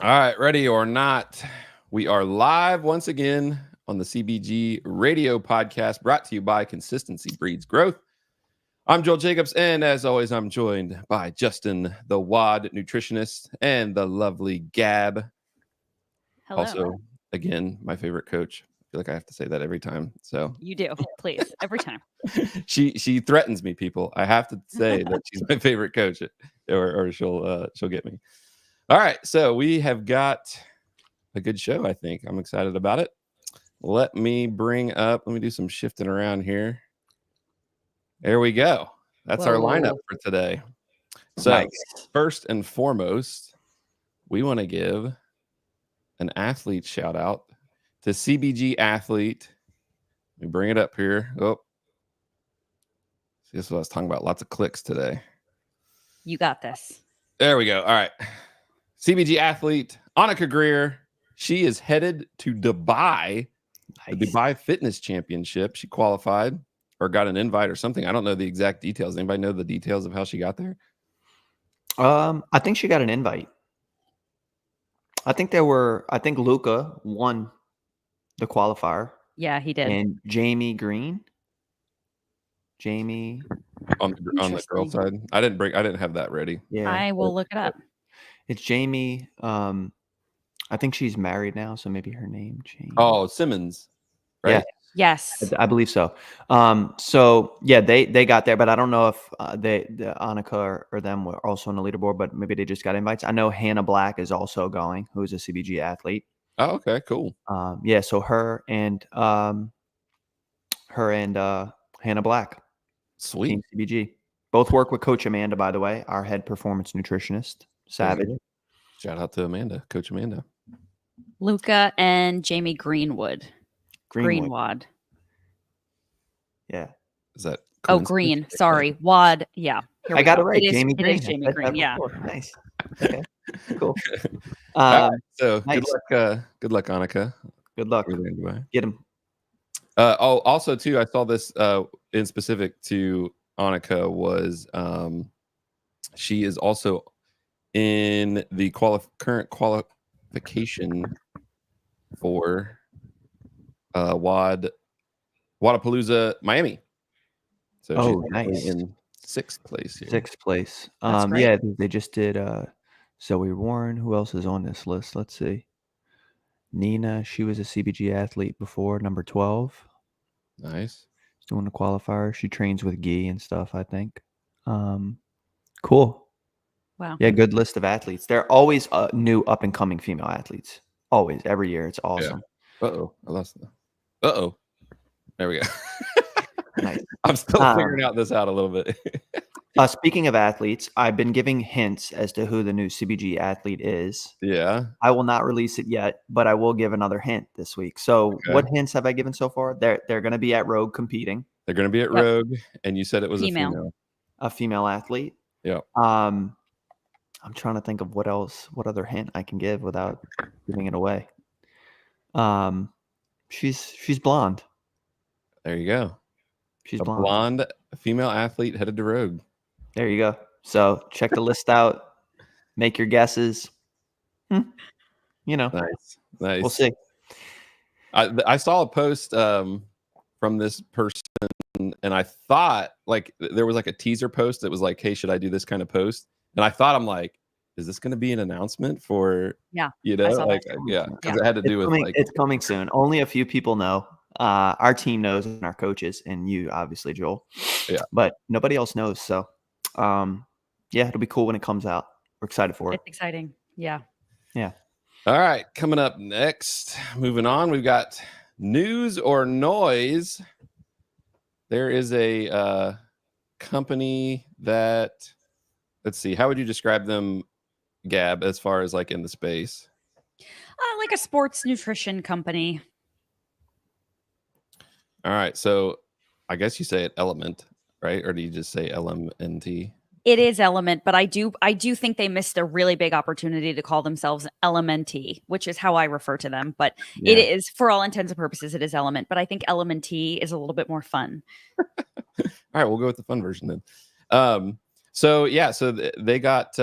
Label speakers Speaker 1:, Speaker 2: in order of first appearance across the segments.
Speaker 1: All right, ready or not, we are live once again on the CBG radio podcast brought to you by Consistency Breeds Growth. I'm Joel Jacobs, and as always, I'm joined by Justin, the WOD nutritionist, and the lovely Gab.
Speaker 2: Hello.
Speaker 1: Also, again, my favorite coach. I feel like I have to say that every time. So
Speaker 2: You do, please, every time.
Speaker 1: she threatens me, people. I have to say that she's my favorite coach, or she'll get me. All right, so we have got a good show. I think I'm excited about it. Let me do some shifting around here. There we go. That's our lineup for today. So first and foremost, we want to give an athlete shout out to CBG Athlete. Let me bring it up here. Oh, see, this is what I was talking about. Lots of clicks today.
Speaker 2: You got this.
Speaker 1: There we go. All right. CBG Athlete, Anuka Greer. She is headed to Dubai, the Dubai Fitness Championship. She qualified or got an invite or something. I don't know the exact details. Anybody know the details of how she got there?
Speaker 3: I think she got an invite. I think Luca won the qualifier.
Speaker 2: Yeah, he did.
Speaker 3: And Jamie Green. Jamie
Speaker 1: on the girl side. I didn't have that ready.
Speaker 2: Yeah. I will look it up.
Speaker 3: It's Jamie. I think she's married now, so maybe her name changed.
Speaker 1: Oh, Simmons. Right?
Speaker 3: Yeah.
Speaker 2: Yes.
Speaker 3: I believe so. So yeah, they got there, but I don't know if Anuka or them were also on the leaderboard, but maybe they just got invites. I know Hannah Black is also going, who's a CBG athlete.
Speaker 1: Oh, okay, cool.
Speaker 3: Yeah, so her and Hannah Black.
Speaker 1: Sweet.
Speaker 3: Team CBG. Both work with Coach Amanda, by the way, our head performance nutritionist. Savage.
Speaker 1: Shout out to Amanda, Coach Amanda.
Speaker 2: Luca and Jamie Greenwood. Greenwood.
Speaker 3: Yeah.
Speaker 1: Is that
Speaker 2: Green? Sorry, Wad. Yeah,
Speaker 3: I got it right.
Speaker 2: Jamie
Speaker 3: Green.
Speaker 2: It is Jamie Green. Yeah.
Speaker 3: Nice. Okay. Cool.
Speaker 1: Right, so
Speaker 3: nice.
Speaker 1: Good luck, Anuka.
Speaker 3: Good luck. Get him.
Speaker 1: Also too, I saw this in specific to Anuka was she is also in the current qualification for Wadapalooza, Miami. So she's
Speaker 3: nice.
Speaker 1: in 6th place here.
Speaker 3: 6th place. Yeah, they just did Zoe Warren. Who else is on this list? Let's see. Nina, she was a CBG athlete before, number 12.
Speaker 1: Nice.
Speaker 3: She's doing the qualifier. She trains with Guy and stuff, I think. Cool.
Speaker 2: Wow.
Speaker 3: Yeah, good list of athletes. They're always new up-and-coming female athletes. Always, every year. It's awesome.
Speaker 1: Yeah. Uh-oh, I lost that. Uh-oh. There we go.
Speaker 3: Nice.
Speaker 1: I'm still figuring this out a little bit.
Speaker 3: Speaking of athletes, I've been giving hints as to who the new CBG athlete is.
Speaker 1: Yeah.
Speaker 3: I will not release it yet, but I will give another hint this week. So what hints have I given so far? They're going to be at Rogue competing.
Speaker 1: They're going to be at Rogue, and you said it was
Speaker 3: a female athlete.
Speaker 1: Yeah.
Speaker 3: I'm trying to think of what other hint I can give without giving it away. She's blonde.
Speaker 1: There you go.
Speaker 3: She's
Speaker 1: a blonde female athlete headed to Rogue.
Speaker 3: There you go. So check the list out. Make your guesses. You know.
Speaker 1: Nice.
Speaker 3: We'll see.
Speaker 1: I saw a post from this person, and I thought like there was like a teaser post that was like, "Hey, should I do this kind of post?" And I thought, I'm like, is this going to be an announcement for? You know, like because it had to do with like
Speaker 3: it's coming soon. Only a few people know. Our team knows and our coaches, and you obviously, Joel.
Speaker 1: Yeah.
Speaker 3: But nobody else knows. So, yeah, it'll be cool when it comes out. We're excited for it.
Speaker 2: It's exciting. Yeah.
Speaker 3: Yeah.
Speaker 1: All right. Coming up next, moving on, we've got news or noise. There is a company that, let's see, how would you describe them, Gab, as far as like in the space?
Speaker 2: Like a sports nutrition company.
Speaker 1: All right. So I guess you say it Element, right? Or do you just say LMNT?
Speaker 2: It is Element, but I do think they missed a really big opportunity to call themselves LMNT, which is how I refer to them. But it is, for all intents and purposes, it is Element. But I think LMNT is a little bit more fun.
Speaker 1: All right, we'll go with the fun version then. So they got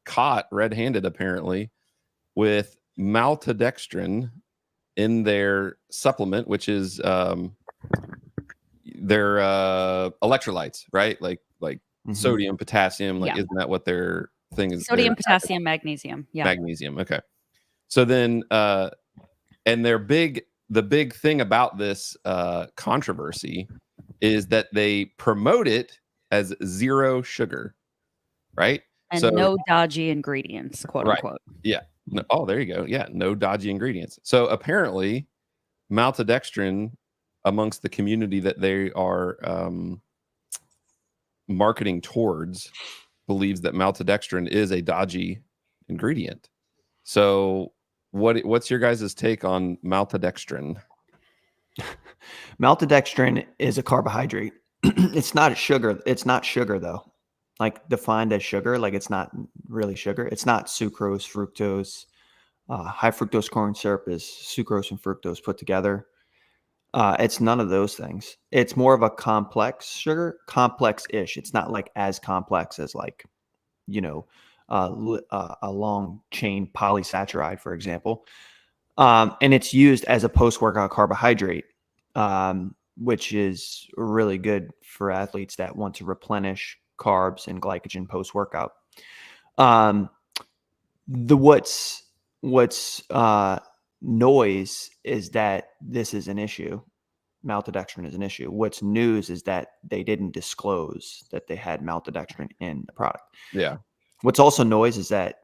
Speaker 1: caught red-handed apparently with maltodextrin in their supplement, which is their electrolytes, right? Like sodium, potassium. Like, isn't that what their thing is?
Speaker 2: Sodium, potassium, magnesium. Yeah.
Speaker 1: Magnesium. Okay. So then, and the big thing about this controversy is that they promote it as 0 sugar, right?
Speaker 2: And no dodgy ingredients, quote unquote.
Speaker 1: Yeah. No, oh, there you go. Yeah. No dodgy ingredients. So apparently maltodextrin amongst the community that they are marketing towards believes that maltodextrin is a dodgy ingredient. So what's your guys' take on maltodextrin?
Speaker 3: Maltodextrin is a carbohydrate. It's not a sugar. It's not sugar though. Like defined as sugar, like it's not really sugar. It's not sucrose, fructose. High fructose corn syrup is sucrose and fructose put together. It's none of those things. It's more of a complex sugar, complex-ish. It's not like as complex as like, a long chain polysaccharide, for example. And it's used as a post-workout carbohydrate, which is really good for athletes that want to replenish carbs and glycogen post-workout. What's noise is that this is an issue. Maltodextrin is an issue. What's news is that they didn't disclose that they had maltodextrin in the product.
Speaker 1: Yeah.
Speaker 3: What's also noise is that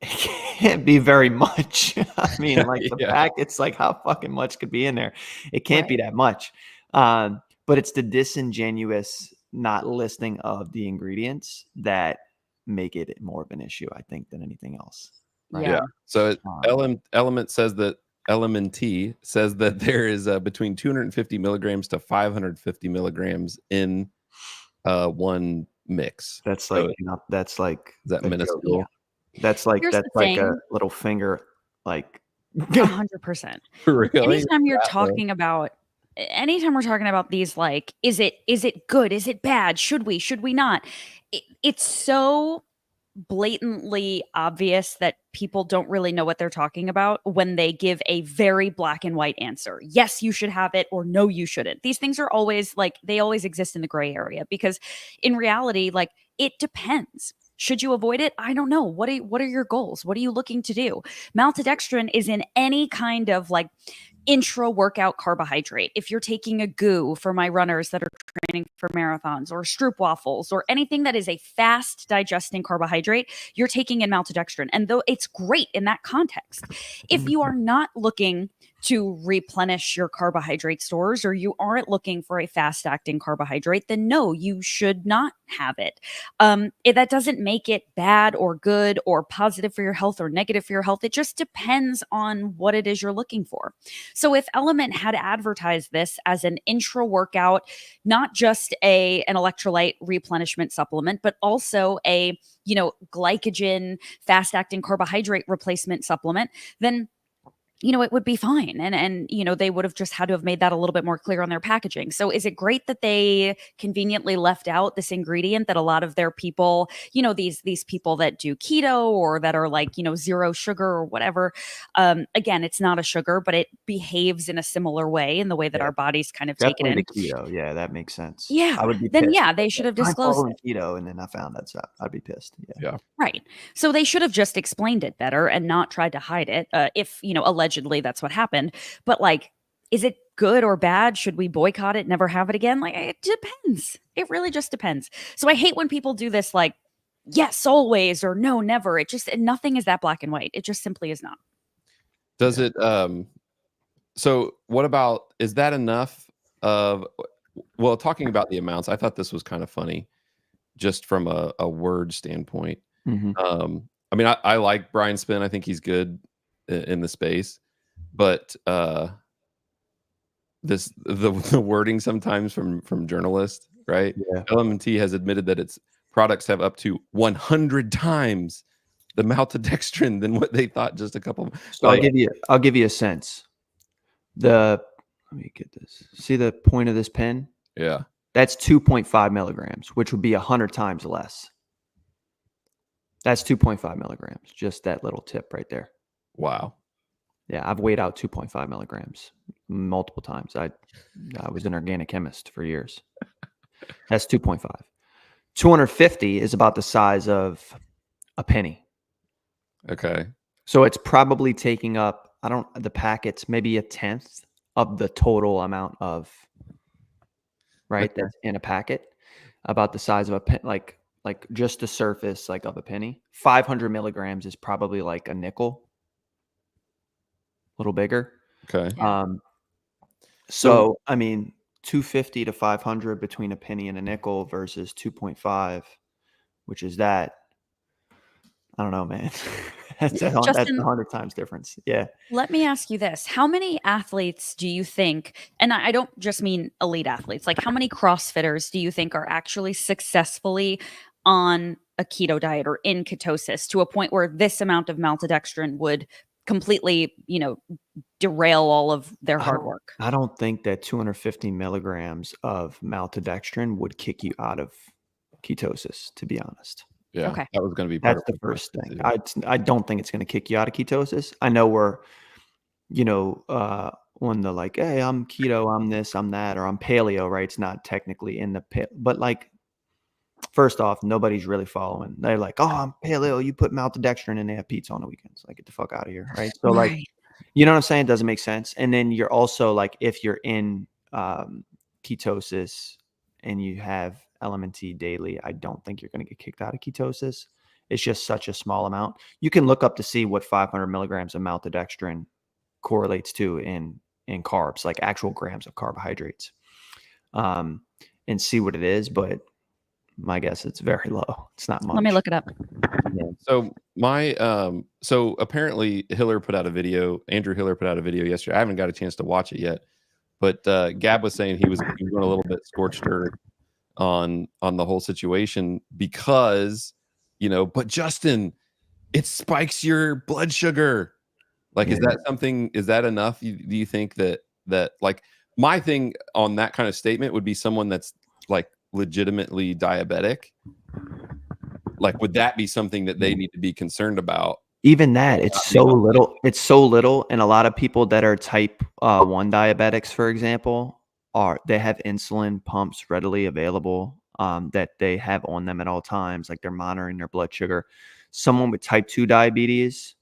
Speaker 3: it can't be very much. I mean, like the pack, it's like how fucking much could be in there. It can't be that much. But it's the disingenuous not listing of the ingredients that make it more of an issue, I think, than anything else.
Speaker 2: Right? Yeah.
Speaker 1: So LMNT says that there is between 250 milligrams to 550 milligrams in one mix.
Speaker 3: That's like is
Speaker 1: that minuscule?
Speaker 3: Yeah. That's like a little finger, like
Speaker 2: 100%.
Speaker 1: Really?
Speaker 2: Anytime we're talking about these, like, is it good? Is it bad? Should we not? It's so blatantly obvious that people don't really know what they're talking about when they give a very black and white answer. Yes, you should have it, or no, you shouldn't. These things are always they always exist in the gray area, because in reality, like, it depends. Should you avoid it? I don't know. What are your goals? What are you looking to do? Maltodextrin is in any kind of like intra-workout carbohydrate. If you're taking a GU for my runners that are training for marathons, or stroopwafels, or anything that is a fast digesting carbohydrate, you're taking in maltodextrin. And though it's great in that context, if you are not looking to replenish your carbohydrate stores, or you aren't looking for a fast-acting carbohydrate, then no, you should not have it. That doesn't make it bad or good or positive for your health or negative for your health. It just depends on what it is you're looking for. So if LMNT had advertised this as an intra-workout, not just an electrolyte replenishment supplement, but also a glycogen fast-acting carbohydrate replacement supplement, then it would be fine. And they would have just had to have made that a little bit more clear on their packaging. So is it great that they conveniently left out this ingredient that a lot of their people, these people that do keto or that are like, 0 sugar or whatever. Again, it's not a sugar, but it behaves in a similar way in the way that our bodies kind of take it in.
Speaker 3: Keto. Yeah, that makes sense.
Speaker 2: Yeah.
Speaker 3: I would be
Speaker 2: then
Speaker 3: pissed.
Speaker 2: Yeah, they should have disclosed it.
Speaker 3: Keto, and then I found that stuff. I'd be pissed.
Speaker 1: Yeah.
Speaker 2: Right. So they should have just explained it better and not tried to hide it. If, allegedly that's what happened. But like, is it good or bad? Should we boycott it, never have it again? Like, it depends. It really just depends. So I hate when people do this, like, yes, always, or no, never. Nothing is that black and white. It just simply is not.
Speaker 1: Does it, so what about, is that enough of, well, talking about the amounts, I thought this was kind of funny just from a word standpoint.
Speaker 3: Mm-hmm.
Speaker 1: I mean, I like Brian Spinn. I think he's good in the space, but the wording sometimes from journalists, right?
Speaker 3: Yeah.
Speaker 1: LMNT has admitted that its products have up to 100 times the maltodextrin than what they thought just a couple.
Speaker 3: So I'll give you a sense. Let me get this. See the point of this pen?
Speaker 1: Yeah.
Speaker 3: That's 2.5 milligrams, which would be 100 times less. That's 2.5 milligrams. Just that little tip right there.
Speaker 1: Wow.
Speaker 3: Yeah, I've weighed out 2.5 milligrams multiple times. I was an organic chemist for years. That's 2.5. 250 is about the size of a penny.
Speaker 1: Okay.
Speaker 3: So it's probably taking up, the packets, maybe a tenth of the total amount of, right?
Speaker 1: Okay.
Speaker 3: That's in a packet, about the size of a pen, like just the surface, like of a penny. 500 milligrams is probably like a nickel, a little bigger.
Speaker 1: Okay.
Speaker 2: Yeah.
Speaker 3: So I mean, 250 to 500 between a penny and a nickel versus 2.5, which is that. I don't know, man. That's a 100 times difference. Yeah.
Speaker 2: Let me ask you this. How many athletes do you think, and I don't just mean elite athletes, like how many CrossFitters do you think are actually successfully on a keto diet or in ketosis to a point where this amount of maltodextrin would completely, derail all of their hard work?
Speaker 3: I don't think that 250 milligrams of maltodextrin would kick you out of ketosis, to be honest.
Speaker 1: Yeah.
Speaker 2: Okay.
Speaker 1: That was going to be part
Speaker 3: That's
Speaker 1: of
Speaker 3: the
Speaker 1: my
Speaker 3: first
Speaker 1: question,
Speaker 3: thing.
Speaker 1: too.
Speaker 3: I don't think it's going to kick you out of ketosis. I know we're, when they're like, hey, I'm keto, I'm this, I'm that, or I'm paleo, right? It's not technically in the pit, but like, first off, nobody's really following. They're like, oh, I'm paleo. You put maltodextrin and they have pizza on the weekends. Like, get the fuck out of here, right? So, like,
Speaker 2: Right.
Speaker 3: you know what I'm saying? It doesn't make sense. And then you're also like, if you're in ketosis and you have LMNT daily, I don't think you're going to get kicked out of ketosis. It's just such a small amount. You can look up to see what 500 milligrams of maltodextrin correlates to in carbs, like actual grams of carbohydrates, and see what it is. But my guess, it's very low. It's not much.
Speaker 2: Let me look it up.
Speaker 1: So apparently Hiller put out a video. Andrew Hiller put out a video yesterday. I haven't got a chance to watch it yet, but Gab was saying he was going a little bit scorched earth on the whole situation because, but Justin, it spikes your blood sugar. Like, is that enough? Do you think that like, my thing on that kind of statement would be someone that's like legitimately diabetic. Like, would that be something that they need to be concerned about?
Speaker 3: Even that, it's so little. And a lot of people that are type 1 diabetics, for example, they have insulin pumps readily available that they have on them at all times. Like, they're monitoring their blood sugar. Someone with type 2 diabetes,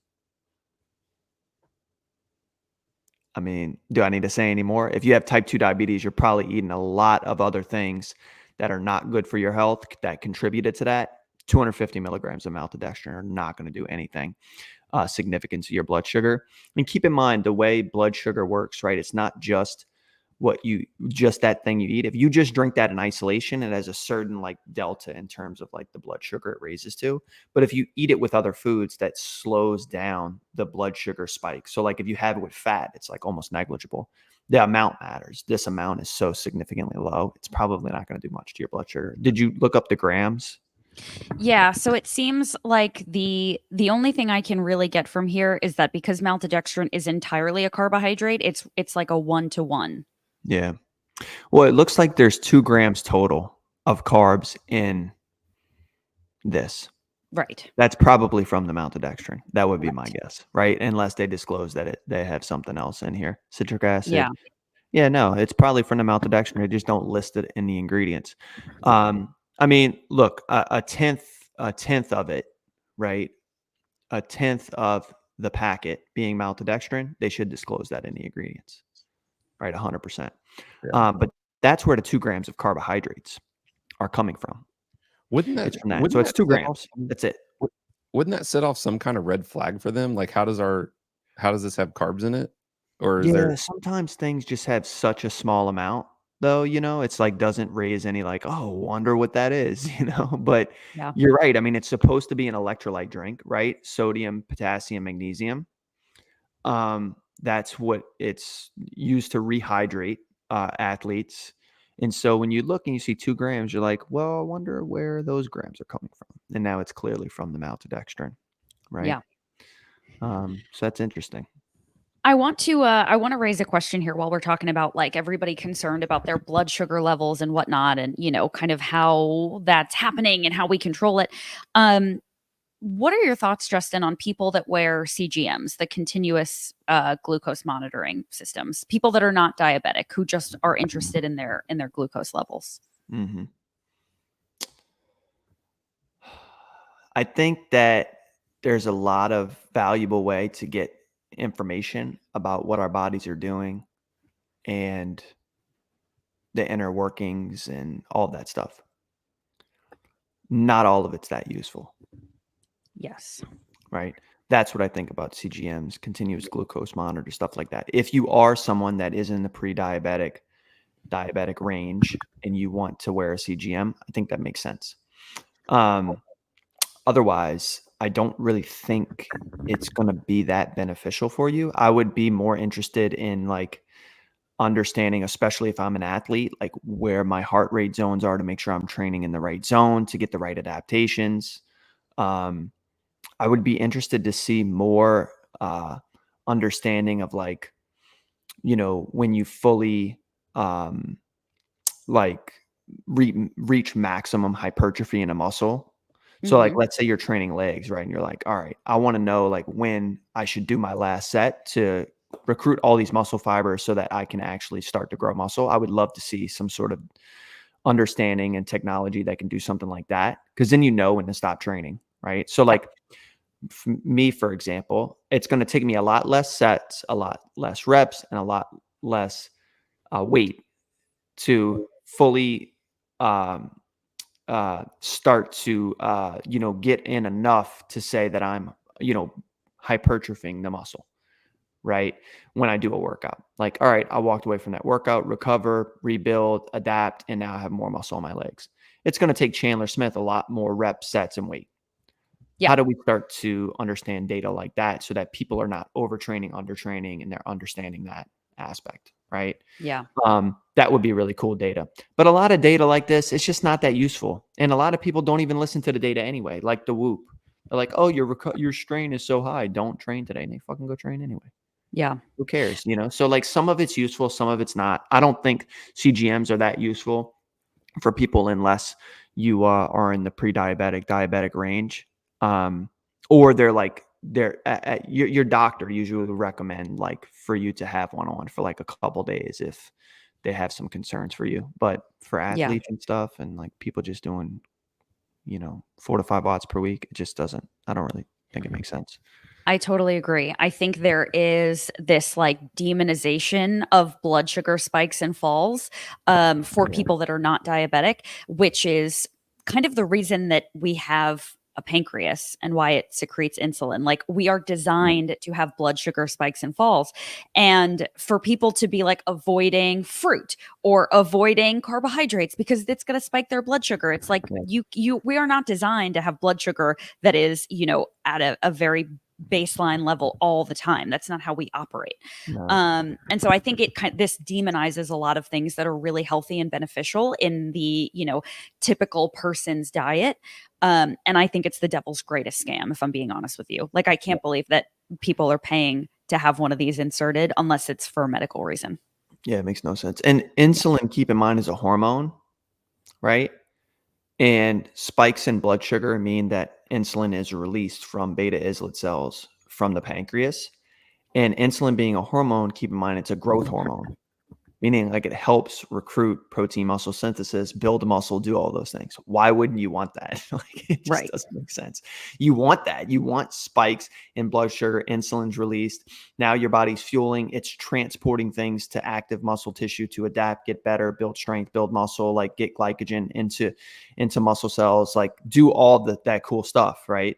Speaker 3: I mean, do I need to say any more? If you have type 2 diabetes, you're probably eating a lot of other things that are not good for your health that contributed to that. 250 milligrams of maltodextrin are not going to do anything significant to your blood sugar. And keep in mind, the way blood sugar works, right? It's not just that thing you eat. If you just drink that in isolation, it has a certain like delta in terms of like the blood sugar it raises to. But if you eat it with other foods, that slows down the blood sugar spike. So like if you have it with fat, it's like almost negligible. The amount matters. This amount is so significantly low. It's probably not going to do much to your blood sugar. Did you look up the grams?
Speaker 2: Yeah, so it seems like the only thing I can really get from here is that because maltodextrin is entirely a carbohydrate, it's like a 1-to-1.
Speaker 3: Yeah. Well, it looks like there's 2 grams total of carbs in this.
Speaker 2: Right.
Speaker 3: That's probably from the maltodextrin. That would be my guess, right? Unless they disclose that they have something else in here, citric acid.
Speaker 2: Yeah.
Speaker 3: Yeah, no, it's probably from the maltodextrin. They just don't list it in the ingredients. I mean, look, a tenth of it, right? A tenth of the packet being maltodextrin, they should disclose that in the ingredients, right? 100%.
Speaker 1: Yeah.
Speaker 3: But that's where the 2 grams of carbohydrates are coming from.
Speaker 1: Wouldn't that?
Speaker 3: It's from that. So it's 2 grams. That's it.
Speaker 1: Wouldn't that set off some kind of red flag for them? Like, how does this have carbs in it? Or is there?
Speaker 3: Sometimes things just have such a small amount, though. It's like doesn't raise any like, oh, wonder what that is. But
Speaker 2: Yeah.
Speaker 3: you're right. I mean, it's supposed to be an electrolyte drink, right? Sodium, potassium, magnesium. That's what it's used to rehydrate athletes. And so when you look and you see 2 grams, you're like, well, I wonder where those grams are coming from. And now it's clearly from the maltodextrin, right?
Speaker 2: Yeah.
Speaker 3: So that's interesting.
Speaker 2: I want to raise a question here while we're talking about like everybody concerned about their blood sugar levels and whatnot, and kind of how that's happening and how we control it. what are your thoughts, Justin, on people that wear CGMs, the continuous glucose monitoring systems, people that are not diabetic, who just are interested in their glucose levels?
Speaker 3: Mm-hmm. I think that there's a lot of valuable way to get information about what our bodies are doing and the inner workings and all that stuff. Not all of it's that useful.
Speaker 2: Yes.
Speaker 3: Right. That's what I think about CGMs, continuous glucose monitor, stuff like that. If you are someone that is in the pre-diabetic, diabetic range and you want to wear a CGM, I think that makes sense. Otherwise, I don't really think it's going to be that beneficial for you. I would be more interested in like understanding, especially if I'm an athlete, like where my heart rate zones are to make sure I'm training in the right zone to get the right adaptations. I would be interested to see more understanding of like, you know, when you fully like reach maximum hypertrophy in a muscle. So like, let's say you're training legs, right? And you're like, all right, I want to know like when I should do my last set to recruit all these muscle fibers so that I can actually start to grow muscle. I would love to see some sort of understanding and technology that can do something like that. Cause then you know when to stop training, right? So like me, for example, it's going to take me a lot less sets, a lot less reps, and a lot less weight to fully start to you know, get in enough to say that I'm, you know, hypertrophying the muscle, right? When I do a workout, like, all right, I walked away from that workout, recover, rebuild, adapt, and now I have more muscle on my legs. It's going to take Chandler Smith a lot more reps, sets, and weight.
Speaker 2: Yeah.
Speaker 3: How do we start to understand data like that so that people are not overtraining, undertraining, and they're understanding that aspect, right?
Speaker 2: Yeah.
Speaker 3: That would be really cool data. But a lot of data like this, it's just not that useful. And a lot of people don't even listen to the data anyway, like the Whoop. They're like, oh, your strain is so high. Don't train today. And they fucking go train anyway.
Speaker 2: Yeah.
Speaker 3: Who cares? You know? So like some of it's useful, some of it's not. I don't think CGMs are that useful for people unless you are in the pre-diabetic, diabetic range. Or they're like, your doctor usually would recommend like for you to have one-on-one for like a couple days if they have some concerns for you. But for athletes and stuff and like people just doing, you know, 4 to 5 watts per week, it just doesn't, I don't really think it makes sense.
Speaker 2: I totally agree. I think there is this like demonization of blood sugar spikes and falls for people that are not diabetic, which is kind of the reason that we have a pancreas and why it secretes insulin. Like we are designed to have blood sugar spikes and falls. And for people to be like avoiding fruit or avoiding carbohydrates because it's going to spike their blood sugar. It's like we are not designed to have blood sugar that is, you know, at a very baseline level all the time. That's not how we operate.
Speaker 3: No.
Speaker 2: And so I think this demonizes a lot of things that are really healthy and beneficial in the, you know, typical person's diet. And I think it's the devil's greatest scam, if I'm being honest with you. Like, I can't believe that people are paying to have one of these inserted unless it's for a medical reason.
Speaker 3: Yeah, it makes no sense. And insulin, keep in mind, is a hormone, right? And spikes in blood sugar mean that insulin is released from beta islet cells from the pancreas. And insulin being a hormone, keep in mind, it's a growth hormone, meaning like it helps recruit protein muscle synthesis, build muscle, do all those things. Why wouldn't you want that? Like, it just doesn't make sense. You want that. You want spikes in blood sugar, insulin's released. Now your body's fueling, it's transporting things to active muscle tissue to adapt, get better, build strength, build muscle, like get glycogen into muscle cells, like do all that cool stuff, right?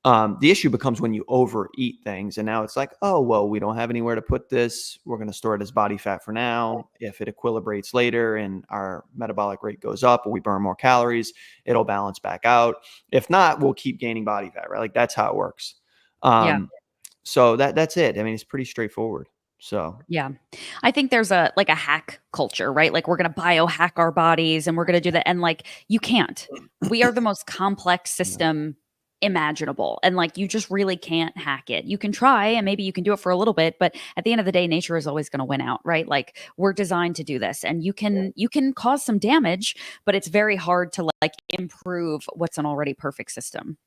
Speaker 3: The issue becomes when you overeat things and now it's like, oh, well, we don't have anywhere to put this. We're going to store it as body fat for now. If it equilibrates later and our metabolic rate goes up or we burn more calories, it'll balance back out. If not, we'll keep gaining body fat, right? Like that's how it works. So that's it. I mean, it's pretty straightforward. So
Speaker 2: yeah, I think there's a hack culture, right? Like we're going to biohack our bodies and we're going to do that. And like, you can't. We are the most complex system imaginable. And like, you just really can't hack it. You can try and maybe you can do it for a little bit, but at the end of the day, nature is always going to win out, right? Like we're designed to do this and you can cause some damage, but it's very hard to like improve what's an already perfect system.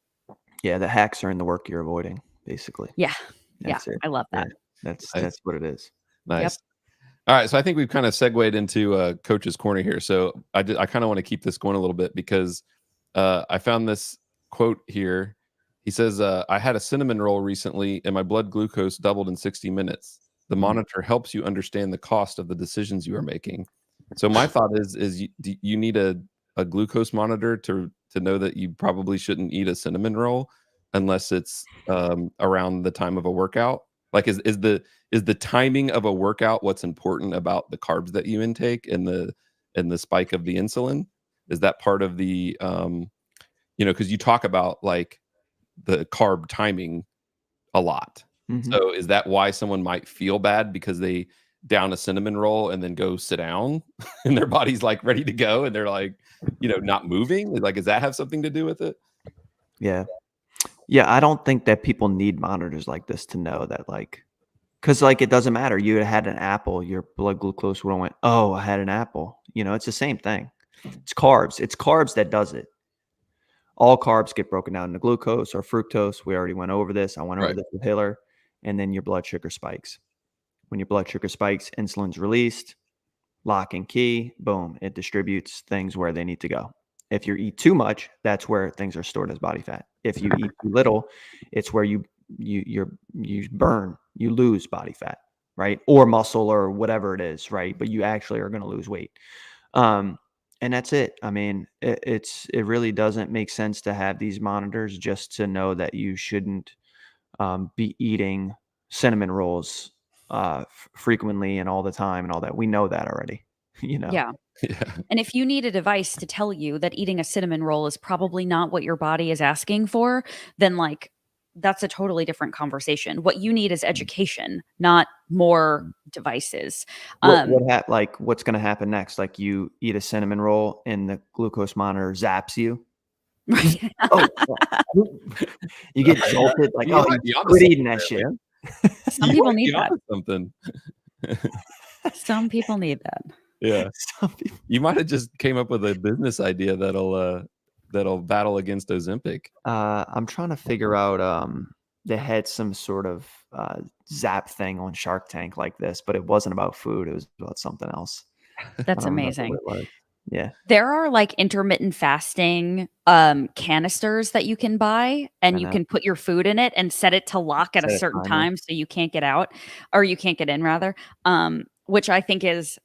Speaker 3: Yeah, the hacks are in the work you're avoiding, basically.
Speaker 2: Yeah.
Speaker 3: That's it.
Speaker 2: I love that.
Speaker 3: Yeah, that's what it is.
Speaker 1: Nice.
Speaker 2: Yep.
Speaker 1: All right, so I think we've kind of segued into Coach's Corner here. So I kind of want to keep this going a little bit because I found this quote here. He says, "I had a cinnamon roll recently, and my blood glucose doubled in 60 minutes. The monitor helps you understand the cost of the decisions you are making." So my thought is you need a glucose monitor to know that you probably shouldn't eat a cinnamon roll unless it's around the time of a workout. Like, is the timing of a workout what's important about the carbs that you intake and the spike of the insulin? Is that part of the because you talk about like the carb timing a lot.
Speaker 3: Mhm.
Speaker 1: So is that why someone might feel bad because they down a cinnamon roll and then go sit down and their body's like ready to go and they're like, not moving? Like, does that have something to do with it?
Speaker 3: Yeah. Yeah, I don't think that people need monitors like this to know that, like, because like it doesn't matter. You had an apple, your blood glucose would have went, oh, I had an apple. It's the same thing. It's carbs. It's carbs that does it. All carbs get broken down into glucose or fructose. We already went over this. I went over
Speaker 1: Right.
Speaker 3: this with Hiller. And then your blood sugar spikes. When your blood sugar spikes, insulin's released, lock and key, boom, it distributes things where they need to go. If you eat too much, that's where things are stored as body fat. If you eat too little, it's where you burn, you lose body fat, right? Or muscle or whatever it is, right? But you actually are going to lose weight. And that's it. I mean, it really doesn't make sense to have these monitors just to know that you shouldn't be eating cinnamon rolls frequently and all the time and all that. We know that already.
Speaker 2: Yeah.
Speaker 1: Yeah.
Speaker 2: And if you need a device to tell you that eating a cinnamon roll is probably not what your body is asking for, then like that's a totally different conversation. What you need is education, not more devices.
Speaker 3: What's going to happen next? Like you eat a cinnamon roll and the glucose monitor zaps you. Oh, you get jolted like,
Speaker 1: You
Speaker 3: oh,
Speaker 1: might be onto
Speaker 3: quit
Speaker 1: something
Speaker 3: eating that
Speaker 1: there,
Speaker 3: shit.
Speaker 1: man.
Speaker 2: Some
Speaker 1: You
Speaker 2: people
Speaker 1: might
Speaker 2: need
Speaker 1: be
Speaker 2: that.
Speaker 1: onto something.
Speaker 2: Some people need that.
Speaker 1: Yeah.
Speaker 3: Some people-
Speaker 1: You might have just came up with a business idea that'll battle against Ozempic.
Speaker 3: I'm trying to figure out. They had some sort of zap thing on Shark Tank like this, but it wasn't about food. It was about something else.
Speaker 2: That's
Speaker 3: I don't remember
Speaker 2: amazing.
Speaker 3: what it was. Yeah.
Speaker 2: There are like intermittent fasting canisters that you can buy, and
Speaker 3: I
Speaker 2: you
Speaker 3: know.
Speaker 2: can put your food in it and set it to lock at a
Speaker 3: Set a
Speaker 2: certain
Speaker 3: timer.
Speaker 2: time so you can't get out, or you can't get in rather, which I think is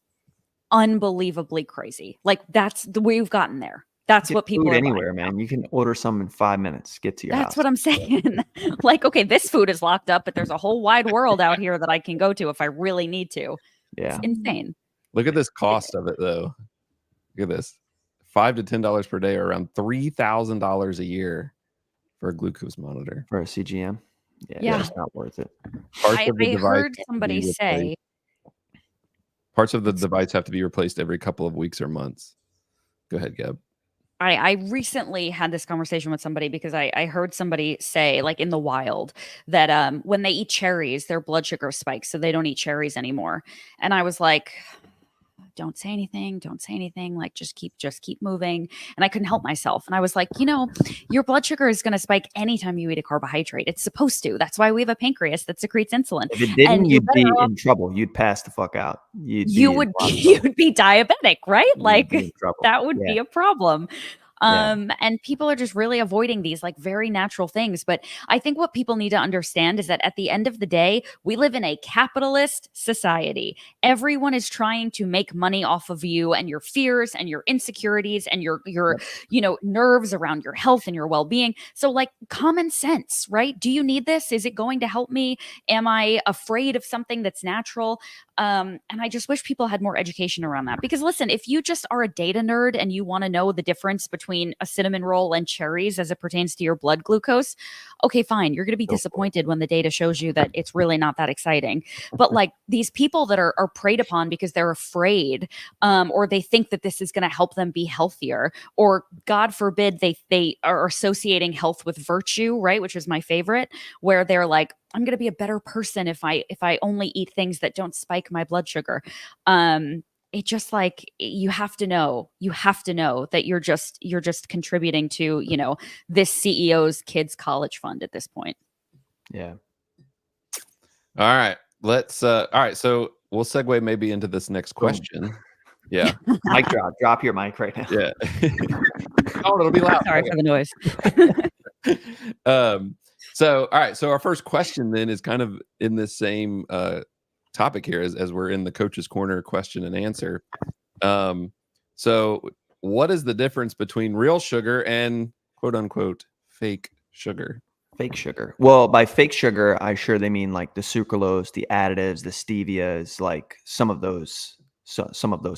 Speaker 2: unbelievably crazy. Like that's the way we've gotten there. That's
Speaker 3: Get
Speaker 2: what people
Speaker 3: food
Speaker 2: are
Speaker 3: anywhere,
Speaker 2: buying now.
Speaker 3: man. You can order some in 5 minutes. Get to your
Speaker 2: That's
Speaker 3: house.
Speaker 2: what I'm saying. Like, okay, this food is locked up, but there's a whole wide world out here that I can go to if I really need to. It's
Speaker 3: Yeah.
Speaker 2: insane.
Speaker 1: Look at this cost of it, though. Look at this: $5 to $10 per day, or around $3,000 a year for a glucose monitor.
Speaker 3: For a CGM.
Speaker 2: Yeah.
Speaker 3: It's not worth it.
Speaker 1: Parts of the
Speaker 2: I
Speaker 1: device
Speaker 2: heard
Speaker 1: have to
Speaker 2: somebody
Speaker 1: be
Speaker 2: say,
Speaker 1: replaced. Parts of the device have to be replaced every couple of weeks or months. Go ahead, Gab.
Speaker 2: I recently had this conversation with somebody because I heard somebody say, like in the wild, that when they eat cherries, their blood sugar spikes, so they don't eat cherries anymore. And I was like, don't say anything, like just keep moving. And I couldn't help myself. And I was like, your blood sugar is going to spike anytime you eat a carbohydrate. It's supposed to. That's why we have a pancreas that secretes insulin.
Speaker 3: If it didn't,
Speaker 2: And you're
Speaker 3: you'd be
Speaker 2: better off-
Speaker 3: in trouble. You'd pass the fuck out.
Speaker 2: you would be diabetic, right?
Speaker 3: You'd
Speaker 2: Like
Speaker 3: be in trouble.
Speaker 2: that would
Speaker 3: Yeah.
Speaker 2: be a problem.
Speaker 3: Yeah.
Speaker 2: And people are just really avoiding these like very natural things. But I think what people need to understand is that at the end of the day, we live in a capitalist society. Everyone is trying to make money off of you and your fears and your insecurities and your nerves around your health and your well-being. So like common sense, right? Do you need this? Is it going to help me? Am I afraid of something that's natural? And I just wish people had more education around that. Because listen, if you just are a data nerd and you want to know the difference between a cinnamon roll and cherries as it pertains to your blood glucose, okay, fine. You're going to be disappointed when the data shows you that it's really not that exciting. But like these people that are preyed upon because they're afraid, or they think that this is going to help them be healthier, or God forbid they are associating health with virtue, right? Which is my favorite, where they're like, I'm going to be a better person if I only eat things that don't spike my blood sugar. it just like you have to know that you're just contributing to, this CEO's kids college fund at this point.
Speaker 3: Yeah.
Speaker 1: All right. All right. So we'll segue maybe into this next question. Yeah.
Speaker 3: Mic drop. Drop your mic right now.
Speaker 1: Yeah. Oh, it'll be loud.
Speaker 2: Sorry for the noise.
Speaker 1: So, all right. So our first question then is kind of in this same topic here as we're in the coach's corner question and answer. So what is the difference between real sugar and quote unquote fake sugar?
Speaker 3: Fake sugar. Well, by fake sugar, I sure they mean like the sucralose, the additives, the stevias, like some of those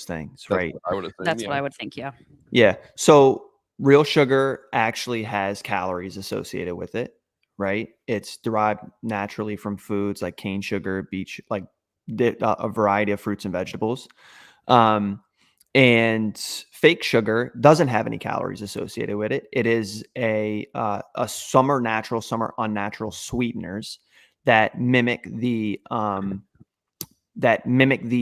Speaker 3: things, right?
Speaker 2: That's what I would think. Yeah.
Speaker 3: Yeah. So real sugar actually has calories associated with it, right? It's derived naturally from foods like cane sugar, like a variety of fruits and vegetables. And fake sugar doesn't have any calories associated with it. It is some are natural, some are unnatural sweeteners that mimic the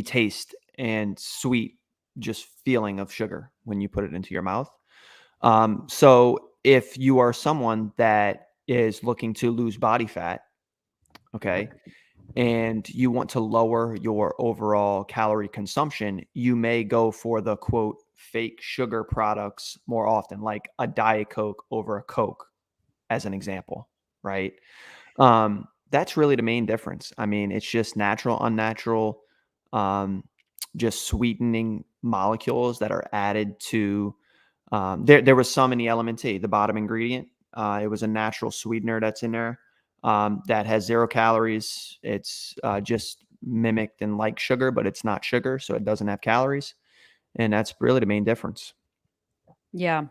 Speaker 3: taste and sweet just feeling of sugar when you put it into your mouth. So if you are someone that is looking to lose body fat, okay, and you want to lower your overall calorie consumption, you may go for the quote fake sugar products more often, like a Diet Coke over a Coke, as an example, right? That's really the main difference. I mean, it's just natural, unnatural, just sweetening molecules that are added to. There was some in the LMNT, the bottom ingredient. It was a natural sweetener that's in there. That has 0 calories. It's just mimicked and like sugar, but it's not sugar, so it doesn't have calories. And that's really the main difference.
Speaker 2: Yeah.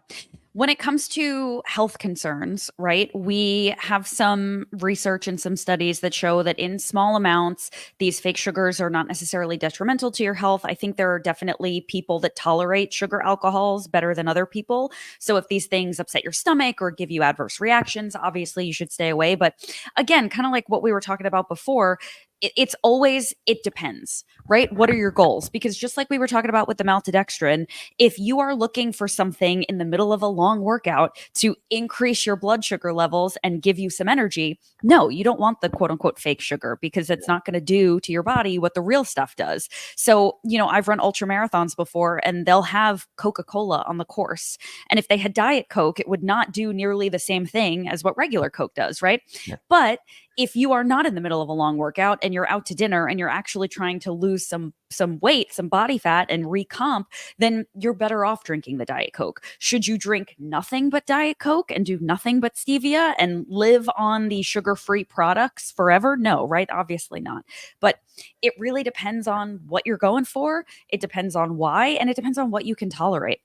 Speaker 2: When it comes to health concerns, right, we have some research and some studies that show that in small amounts, these fake sugars are not necessarily detrimental to your health. I think there are definitely people that tolerate sugar alcohols better than other people. So if these things upset your stomach or give you adverse reactions, obviously you should stay away. But again, kind of like what we were talking about before, it depends, right? What are your goals? Because just like we were talking about with the maltodextrin, if you are looking for something in the middle of a long workout to increase your blood sugar levels and give you some energy, no, you don't want the quote unquote fake sugar, because it's not going to do to your body what the real stuff does. So, I've run ultra marathons before, and they'll have Coca-Cola on the course. And if they had Diet Coke, it would not do nearly the same thing as what regular Coke does, right? Yeah. But if you are not in the middle of a long workout and you're out to dinner and you're actually trying to lose some weight, some body fat, and recomp, then you're better off drinking the Diet Coke. Should you drink nothing but Diet Coke and do nothing but stevia and live on the sugar-free products forever? No, right? Obviously not. But it really depends on what you're going for. It depends on why, and it depends on what you can tolerate.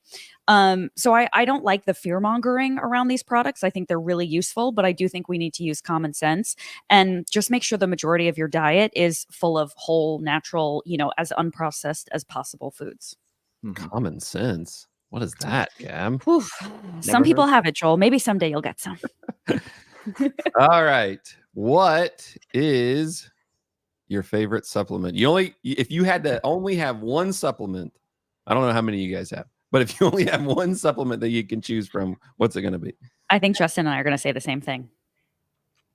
Speaker 2: So I don't like the fear mongering around these products. I think they're really useful, but I do think we need to use common sense and just make sure the majority of your diet is full of whole, natural, as unprocessed as possible foods.
Speaker 1: Common sense. What is that, Gam?
Speaker 2: Some people have it, Joel. Maybe someday you'll get some.
Speaker 1: All right. What is your favorite supplement? If you had to only have one supplement, I don't know how many you guys have, but if you only have one supplement that you can choose from, what's it going to be?
Speaker 2: I think Justin and I are going to say the same thing.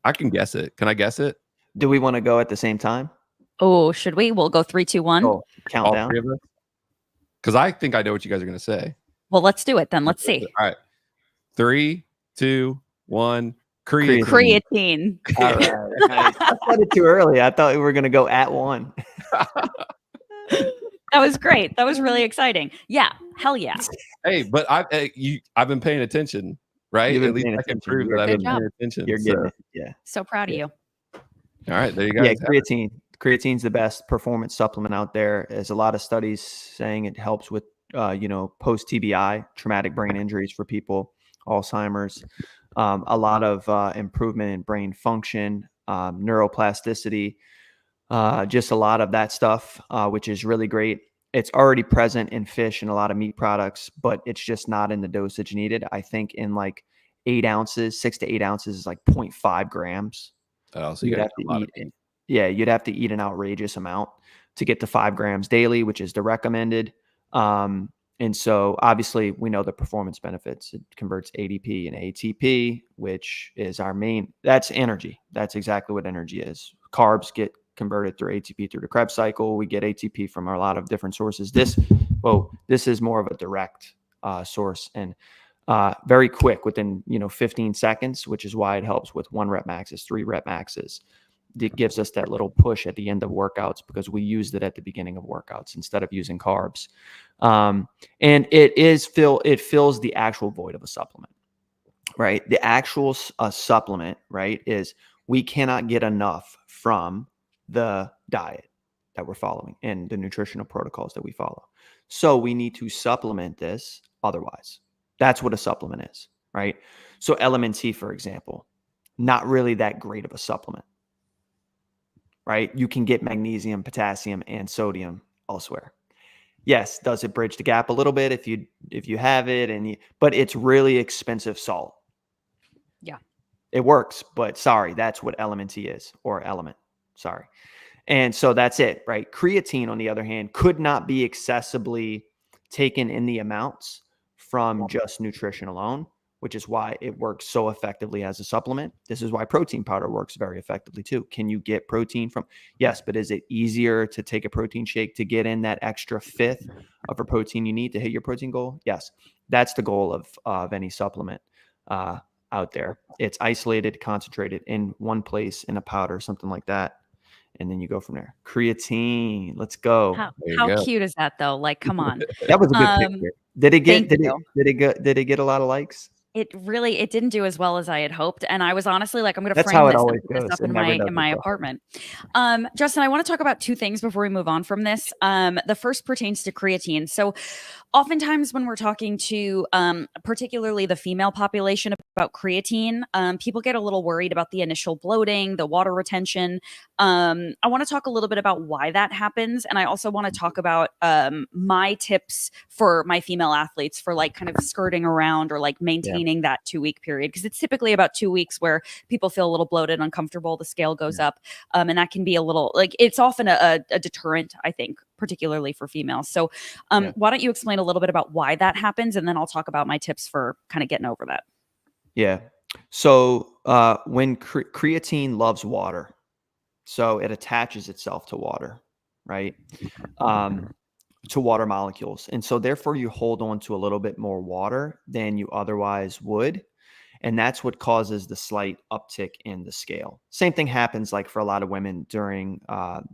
Speaker 1: I can guess it. Can I guess it?
Speaker 3: Do we want to go at the same time?
Speaker 2: Oh, should we? We'll go 3, 2, 1.
Speaker 3: Oh, countdown.
Speaker 1: Because I think I know what you guys are going to say.
Speaker 2: Well, let's do it then. Let's see.
Speaker 1: All right. 3, 2, 1.
Speaker 2: Creatine.
Speaker 3: All right. Nice. I said it too early. I thought we were going to go at 1.
Speaker 2: That was great. That was really exciting. Yeah. Hell yeah.
Speaker 1: Hey, but I've been paying attention, right? At least I can prove that I've been paying attention.
Speaker 3: You're getting it. Yeah.
Speaker 2: So proud of you.
Speaker 1: All right. There you go.
Speaker 3: Yeah. Creatine. Creatine's the best performance supplement out there. There's a lot of studies saying it helps with, post TBI, traumatic brain injuries for people, Alzheimer's, a lot of improvement in brain function, neuroplasticity, just a lot of that stuff, which is really great. It's already present in fish and a lot of meat products, but it's just not in the dosage needed. I think in like 8 ounces, 6 to 8 ounces is like 0.5 grams.
Speaker 1: Oh, so you'd have to eat.
Speaker 3: Yeah, you'd have to eat an outrageous amount. to get to 5 grams daily, which is the recommended. And so obviously we know the performance benefits. It converts ADP and ATP, which is our main, that's energy. That's exactly what energy is. Carbs get converted through ATP through the Krebs cycle. We get ATP from a lot of different sources. This is more of a direct source, and very quick, within 15 seconds, which is why it helps with 1 rep maxes, 3 rep maxes. It gives us that little push at the end of workouts because we used it at the beginning of workouts instead of using carbs. And it fills the actual void of a supplement, right? The actual supplement, right, is we cannot get enough from the diet that we're following and the nutritional protocols that we follow. So we need to supplement this otherwise. That's what a supplement is, right? So LMNT, for example, not really that great of a supplement, right? You can get magnesium, potassium, and sodium elsewhere. Yes, does it bridge the gap a little bit if you have it, but it's really expensive salt.
Speaker 2: Yeah.
Speaker 3: It works, but sorry, that's what LMNT is, or element. Sorry. And so that's it, right? Creatine, on the other hand, could not be accessibly taken in the amounts from just nutrition alone, which is why it works so effectively as a supplement. This is why protein powder works very effectively too. Can you get protein from? Yes, but is it easier to take a protein shake to get in that extra fifth of a protein you need to hit your protein goal? Yes, that's the goal of any supplement out there. It's isolated, concentrated in one place in a powder, something like that. And then you go from there. Creatine, let's go.
Speaker 2: How cute is that though? Like, come on.
Speaker 3: That was a good picture. Did it get a lot of likes?
Speaker 2: It didn't do as well as I had hoped. And I was honestly like, I'm going to
Speaker 3: That's
Speaker 2: frame
Speaker 3: how it
Speaker 2: this
Speaker 3: always
Speaker 2: and put this
Speaker 3: goes.
Speaker 2: up
Speaker 3: It
Speaker 2: in
Speaker 3: never does
Speaker 2: my
Speaker 3: as well.
Speaker 2: apartment. Justin, I want to talk about 2 things before we move on from this. The first pertains to creatine. So oftentimes when we're talking to particularly the female population about creatine, people get a little worried about the initial bloating, the water retention. I want to talk a little bit about why that happens. And I also want to talk about my tips for my female athletes for like kind of skirting around or like maintaining that 2-week period. Because it's typically about 2 weeks where people feel a little bloated, uncomfortable, the scale goes up. And that can be a little, like, it's often a deterrent, I think, particularly for females. So why don't you explain a little bit about why that happens? And then I'll talk about my tips for kind of getting over that.
Speaker 3: Yeah. So when creatine loves water, so it attaches itself to water, right? To water molecules. And so therefore you hold on to a little bit more water than you otherwise would. And that's what causes the slight uptick in the scale. Same thing happens like for a lot of women during,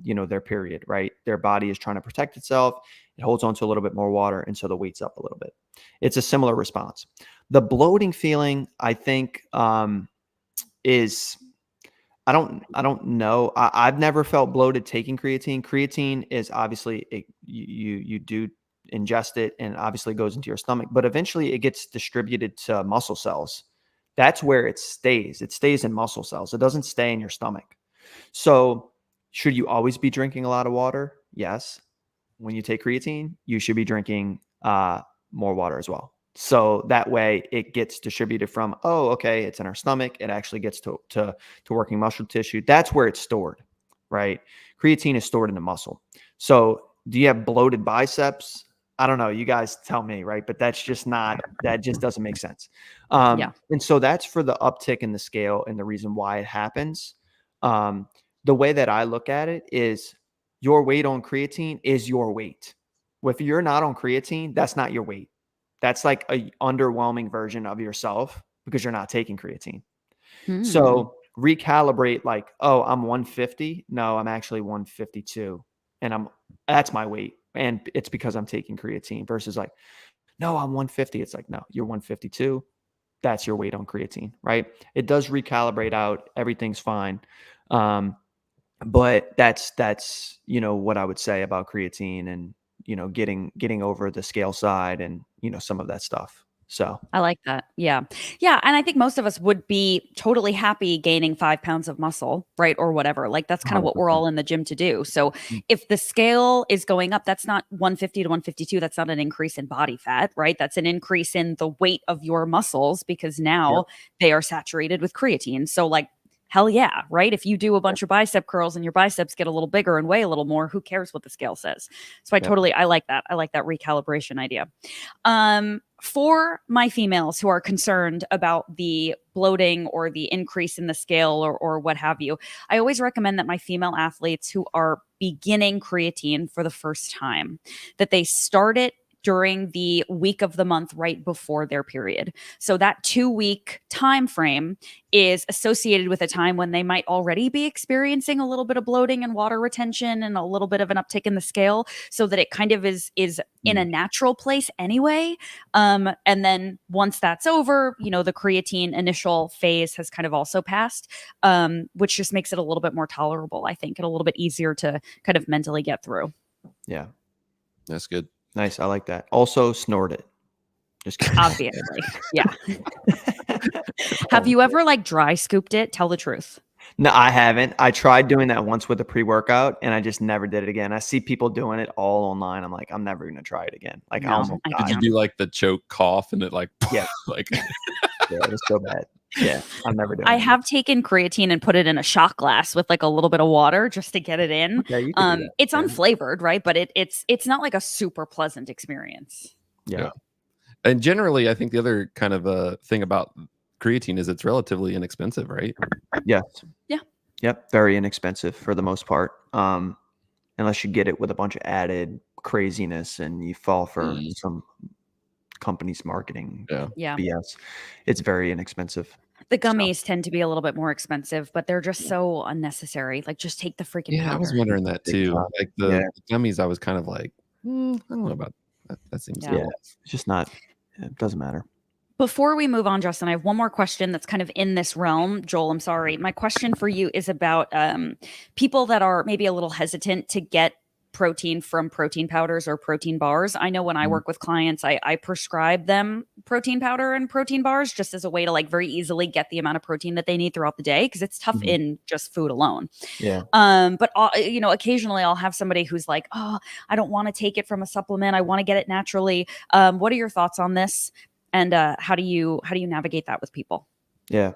Speaker 3: their period, right? Their body is trying to protect itself. It holds on to a little bit more water. And so the weight's up a little bit. It's a similar response. The bloating feeling, I think, is, I don't know. I've never felt bloated taking creatine. Creatine is obviously, you do ingest it and obviously goes into your stomach, but eventually it gets distributed to muscle cells. That's where it stays. It stays in muscle cells. It doesn't stay in your stomach. So should you always be drinking a lot of water? Yes. When you take creatine, you should be drinking more water as well. So that way it gets distributed from, it's in our stomach. It actually gets to working muscle tissue. That's where it's stored, right? Creatine is stored in the muscle. So do you have bloated biceps? I don't know. You guys tell me, right? But that just doesn't make sense. And so that's for the uptick in the scale and the reason why it happens. The way that I look at it is your weight on creatine is your weight. If you're not on creatine, that's not your weight. That's like a underwhelming version of yourself because you're not taking creatine. So recalibrate like, I'm 150. No, I'm actually 152 and that's my weight. And it's because I'm taking creatine versus like, no, I'm 150. It's like, no, you're 152. That's your weight on creatine, right? It does recalibrate out. Everything's fine. But that's, what I would say about creatine and, getting over the scale side and, some of that stuff. So
Speaker 2: I like that. Yeah. Yeah. And I think most of us would be totally happy gaining 5 pounds of muscle, right? Or whatever. Like that's kind of what we're all in the gym to do. So if the scale is going up, that's not 150 to 152. That's not an increase in body fat, right? That's an increase in the weight of your muscles because now they are saturated with creatine. So like hell yeah, right? If you do a bunch of bicep curls and your biceps get a little bigger and weigh a little more, who cares what the scale says? So I like that. I like that recalibration idea. For my females who are concerned about the bloating or the increase in the scale or what have you, I always recommend that my female athletes who are beginning creatine for the first time, that they start it during the week of the month right before their period. So that 2-week time frame is associated with a time when they might already be experiencing a little bit of bloating and water retention and a little bit of an uptick in the scale, so that it kind of is in a natural place anyway. And then once that's over, the creatine initial phase has kind of also passed, which just makes it a little bit more tolerable, I think, and a little bit easier to kind of mentally get through.
Speaker 3: Yeah.
Speaker 1: That's good.
Speaker 3: Nice. I like that. Also snort it. Just kidding.
Speaker 2: Obviously. Yeah. Have you ever like dry scooped it? Tell the truth.
Speaker 3: No, I haven't. I tried doing that once with a pre-workout and I just never did it again. I see people doing it all online. I'm like, I'm never going to try it again. Like,
Speaker 2: No,
Speaker 3: I almost
Speaker 2: I
Speaker 3: died.
Speaker 1: Did you do like the choke cough and it like,
Speaker 3: Yeah.
Speaker 1: like
Speaker 3: Yeah, it was so bad. Yeah, I'm never doing
Speaker 2: I
Speaker 3: it.
Speaker 2: have taken creatine and put it in a shot glass with like a little bit of water just to get it in.
Speaker 3: Okay, you can do that.
Speaker 2: It's
Speaker 3: Yeah.
Speaker 2: unflavored, right? But it's not like a super pleasant experience.
Speaker 3: Yeah.
Speaker 1: and generally, I think the other kind of thing about creatine is it's relatively inexpensive, right?
Speaker 3: Yes.
Speaker 2: Yeah.
Speaker 3: Yep. Very inexpensive for the most part. Unless you get it with a bunch of added craziness and you fall for some company's marketing
Speaker 2: Yeah.
Speaker 3: BS. It's very inexpensive.
Speaker 2: The gummies tend to be a little bit more expensive, but they're just so unnecessary. Like, just take the freaking powder.
Speaker 1: I was wondering that too. Like the
Speaker 3: Yeah.
Speaker 1: gummies, I was kind of like, I don't know about that. That seems
Speaker 2: Yeah.
Speaker 1: a little-
Speaker 3: It's just not, it doesn't matter.
Speaker 2: Before we move on, Justin, I have one more question that's kind of in this realm. Joel, I'm sorry. My question for you is about people that are maybe a little hesitant to get protein from protein powders or protein bars. I know when I work with clients, I prescribe them protein powder and protein bars just as a way to like very easily get the amount of protein that they need throughout the day, because it's tough in just food alone.
Speaker 3: Yeah.
Speaker 2: But occasionally I'll have somebody who's like, oh, I don't want to take it from a supplement. I want to get it naturally. What are your thoughts on this? And how do you navigate that with people?
Speaker 3: Yeah.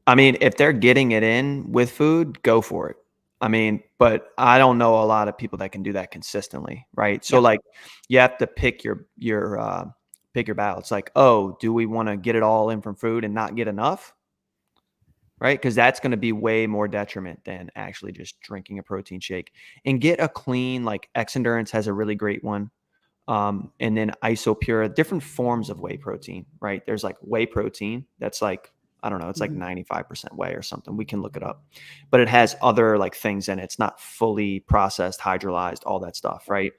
Speaker 3: I mean, if they're getting it in with food, go for it. I mean, but I don't know a lot of people that can do that consistently, right? So like you have to pick your battle. It's like, oh, do we want to get it all in from food and not get enough? Right? Because that's going to be way more detriment than actually just drinking a protein shake. And get a clean, like X Endurance has a really great one. And then Isopure, different forms of whey protein, right? There's like whey protein that's like, I don't know, it's like 95% whey or something. We can look it up, but it has other like things in it. It's not fully processed, hydrolyzed, all that stuff, right?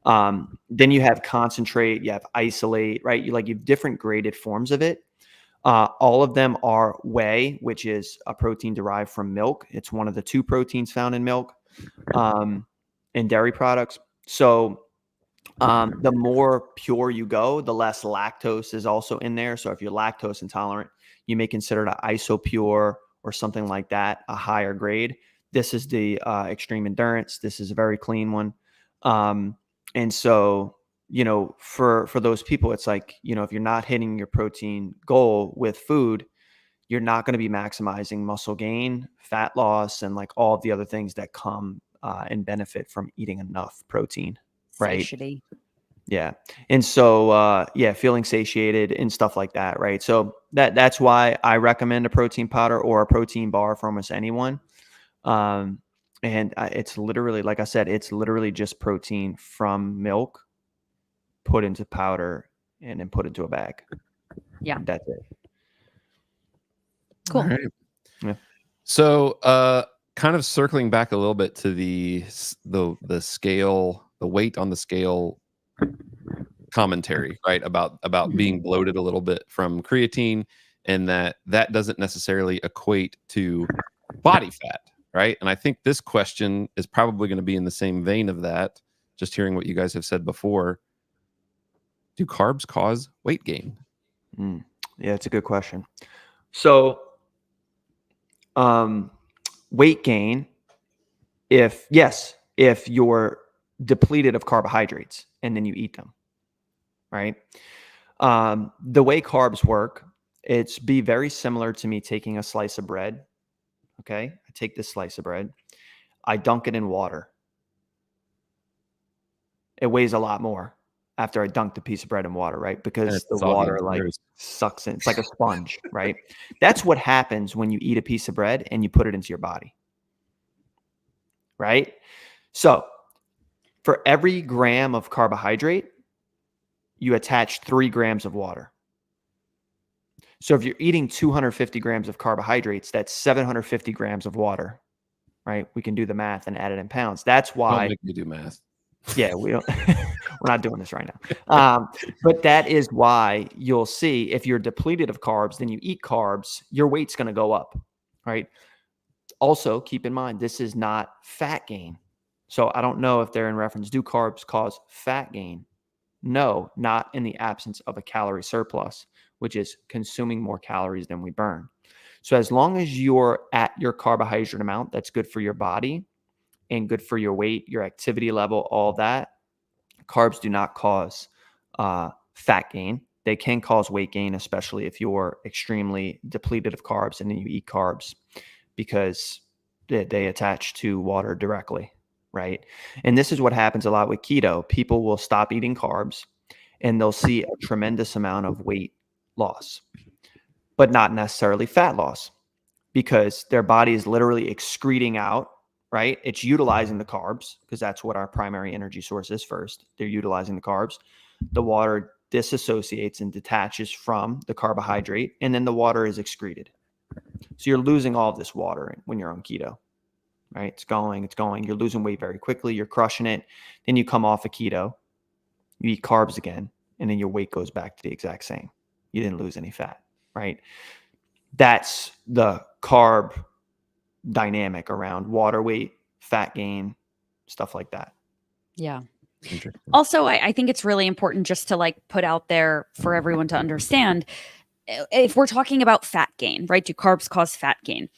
Speaker 3: Then you have concentrate, you have isolate, right? You have different graded forms of it. All of them are whey, which is a protein derived from milk. It's one of the 2 proteins found in milk, and dairy products. So the more pure you go, the less lactose is also in there. So if you're lactose intolerant, you may consider the Isopure or something like that a higher grade. This is the Extreme Endurance. This is a very clean one. And so, for those people, it's like, if you're not hitting your protein goal with food, you're not going to be maximizing muscle gain, fat loss, and like all of the other things that come and benefit from eating enough protein. Right.
Speaker 2: Satiety.
Speaker 3: Yeah. And so, feeling satiated and stuff like that. Right. So that's why I recommend a protein powder or a protein bar for almost anyone. And it's literally, like I said, it's literally just protein from milk put into powder and then put into a bag.
Speaker 2: Yeah.
Speaker 3: That's it.
Speaker 2: Cool.
Speaker 1: All right.
Speaker 3: Yeah.
Speaker 1: So, kind of circling back a little bit to the scale, the weight on the scale commentary, right? About being bloated a little bit from creatine, and that doesn't necessarily equate to body fat, right? And I think this question is probably going to be in the same vein of that. Just hearing what you guys have said before, do carbs cause weight gain?
Speaker 3: Yeah, it's a good question. So, weight gain, if you're depleted of carbohydrates and then you eat them, right? The way carbs work, it's be very similar to me taking a slice of bread, Okay. I take this slice of bread. I dunk it in water. It weighs a lot more after I dunk the piece of bread in water, right? Because the water like sucks in. It's like a sponge, right? That's what happens when you eat a piece of bread and you put it into your body, right? So for every gram of carbohydrate, you attach 3 grams of water. So if you're eating 250 grams of carbohydrates, that's 750 grams of water, right? We can do the math and add it in pounds. That's why.
Speaker 1: Don't make me do math.
Speaker 3: Yeah, we don't. We're not doing this right now. But that is why you'll see if you're depleted of carbs, then you eat carbs, your weight's going to go up, right? Also, keep in mind, this is not fat gain. So I don't know if they're in reference, do carbs cause fat gain? No, not in the absence of a calorie surplus, which is consuming more calories than we burn. So as long as you're at your carbohydrate amount, that's good for your body and good for your weight, your activity level, all that. Carbs do not cause fat gain. They can cause weight gain, especially if you're extremely depleted of carbs and then you eat carbs, because they attach to water directly, right? And this is what happens a lot with keto. People will stop eating carbs and they'll see a tremendous amount of weight loss, but not necessarily fat loss, because their body is literally excreting out, right? It's utilizing the carbs because that's what our primary energy source is first. They're utilizing the carbs. The water disassociates and detaches from the carbohydrate, and then the water is excreted. So you're losing all of this water when you're on keto, right? It's going. You're losing weight very quickly. You're crushing it. Then you come off of keto, you eat carbs again, and then your weight goes back to the exact same. You didn't lose any fat, right? That's the carb dynamic around water weight, fat gain, stuff like that.
Speaker 2: Yeah. Also, I think it's really important just to like put out there for everyone to understand, if we're talking about fat gain, right? Do carbs cause fat gain?